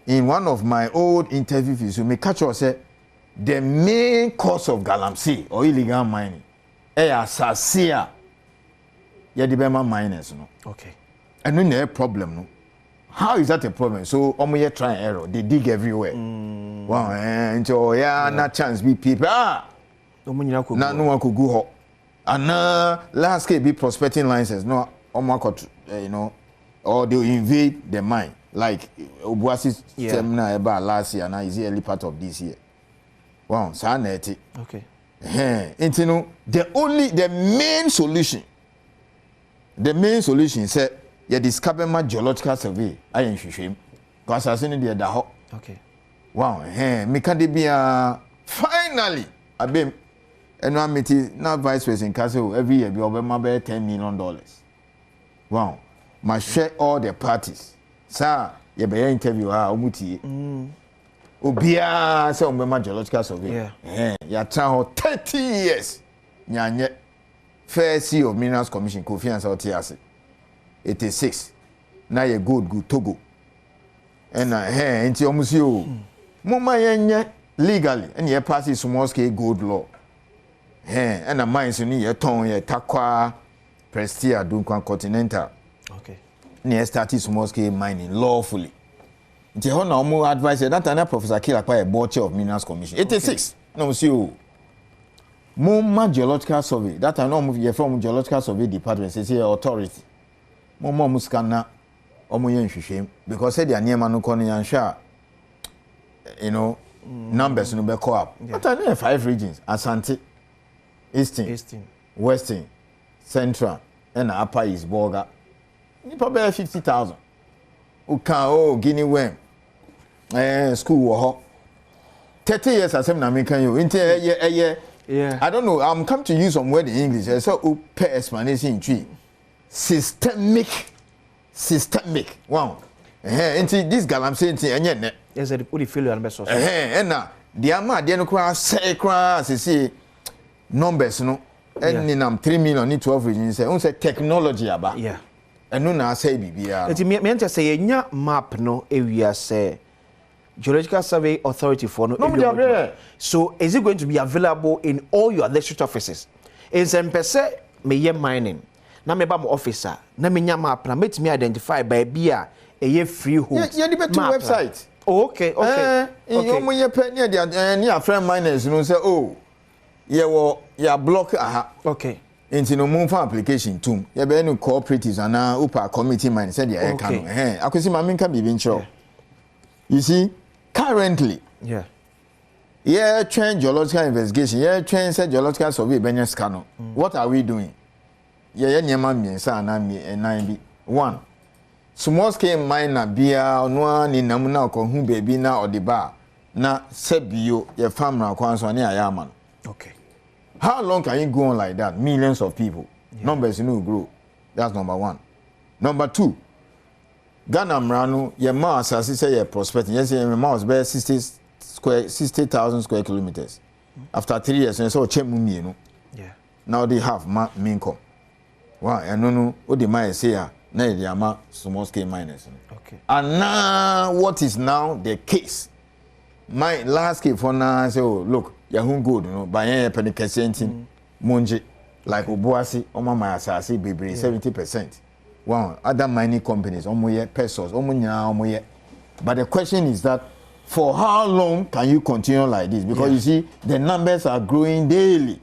In one of my old interviews, you may catch us say the main cause of galamsey or illegal mining sasia ya the Bema miners no. Okay. And no problem no. How is that a problem? So omo try error. They dig everywhere. Wow, into na chance be people no one could go ho. And last case be prospecting licenses. No, or they invade the mine. Like Obuasi seminar about last year, now is early part of this year. Wow, so okay. The main solution say you discover my geological survey. I ain't shame. Because I seen the ho. Okay. Wow, me can be finally I been and one meeting now vice president Castle every year be over $10 million. Wow. Must share all the parties. Sir, you be interview omuti. Obia say my geological survey. Ya try 30 years. Nyanye fair see of Minerals Commission Kofi and South 86. Now you good Togo. And enti omusi o. Mama yenye legally and you pass small scale gold law. And a mines in your tongue, your Takwa, Prestia, Duncan Continental. Okay. Near started small scale mining lawfully. The Honorable advisor that another Professor Kila by a board chair of Minerals Commission. 86. No, see you. More geological survey. That I know you from geological survey department, says here authority. More muskana, omoyen shame because said the near Manukoni and Sha, numbers no be co up. But I know 5 regions Asante. Eastern, Western, Central, and Upper East Borga. You probably 50,000. Guinea worm. School war. 30 years as I'm making you. Yeah. I don't know. I'm come to use some word in English. So pay explanation in tree. Systemic. Wow. Into this galamsey and yet. Yes, what do you feel on best? And now the ama the no say see numbers no any nam 3 million ni 12 regions say technology aba and no na say bibia it me enter say nya map no area say geological survey authority for no so is it going to be available in all your district offices in some percent me ye mining na me ba mo officer na me nya map na metimi identify by bia e freehold yeah the website okay you ye pe near friend miners no say ya block aha okay into no move application too ya be no cooperatives and upa committee man said ya can akwesi ma me can be intro you see currently train geological investigation train say geological survey benya scan what are we doing nyema miensa na nine bi one small scale miner bia no ni nam na ko hu baby na odiba na sebio ya farm na kwanso ne ayama. Okay. How long can you go on like that? Millions of people. Numbers grow. That's number one. Number two, Ghana Mrano, your mass as say you're prospecting. Yes, your mass bear 60,000 square kilometers. After 3 years, and so chemumi, now they have income. Wow, and no, what the mine say, now they are small scale miners. Okay. And now, what is now the case? My last case for now, say, look. Yahoo good, by any penny casentin, Munji, like Obuasi, Oma Mayasasi, Bibi, 70%. Wow, other mining companies, Omoye, pesos, Omoya. But the question is that for how long can you continue like this? Because you see, the numbers are growing daily.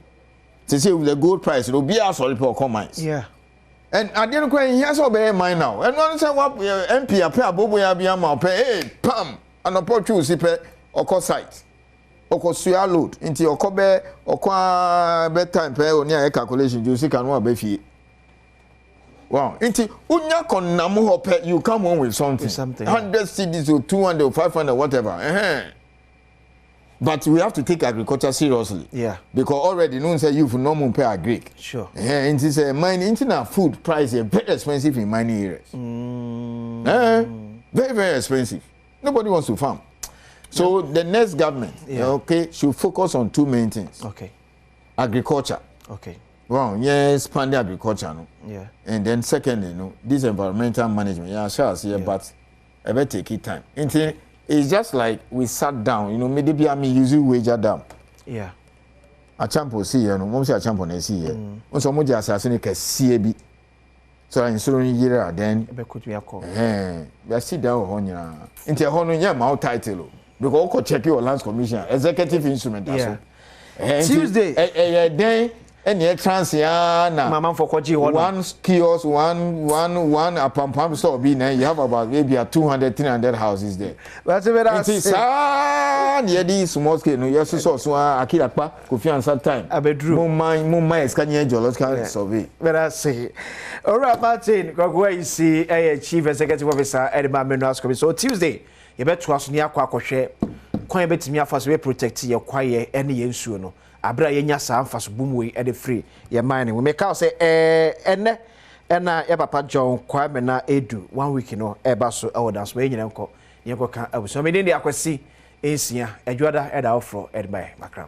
To say with the gold price, it will be a solid for mines. And I didn't quite hear so be mine now. And one say what MP a pair bobo ya bia ma pay hey pam and opportunity pay oko site. Oko suya load into oko be oko be time pay oni a calculation you see can one be fie. Wow, into unya konamu ho pay you come on with something. 100 cedis or 200 or 500 whatever. But we have to take agriculture seriously. Yeah. Because already no one say you for no more pay agri. Sure. And it's a mining food price is very expensive in mining areas. Very, very expensive. Nobody wants to farm. So the next government, should focus on two main things. Okay. Agriculture. Okay. Well, expand agriculture. No? Yeah. And then secondly, this environmental management. Yeah, sure, but I better take it time. It's just like we sat down, maybe I'm using wager down. Yeah. A champion see, mom say a champion see here. On some moja assassin can see a bit. So I'm so year then. Could be a call. We sit down on ya. Into a honor ya mouth title. Because I check your lands commission, executive instrument. Yeah. Tuesday. Then. And yet, Transiana, Mamma for Koji, one kiosk, one a pump store being there. You have about maybe 200, 300 houses there. That's a very yedi small scale. No, yes, so Akirapa, Kofi and some time. A bedroom, my scanning jolos can survey. But I say, all right, Martin, go you see a chief executive officer at the Mamenas Committee. So Tuesday, you bet to us near Quaco, quite a bit me for to protect your quiet any insuno. Abra yenya sa amfaso bumwe e de free ye mine we make out say ene na ya papa John Kwame na edu 1 week no e ba so e woda so e nyina nko ye nko ka abuso me de akwasi ensia adwada e da ofro e de bai makra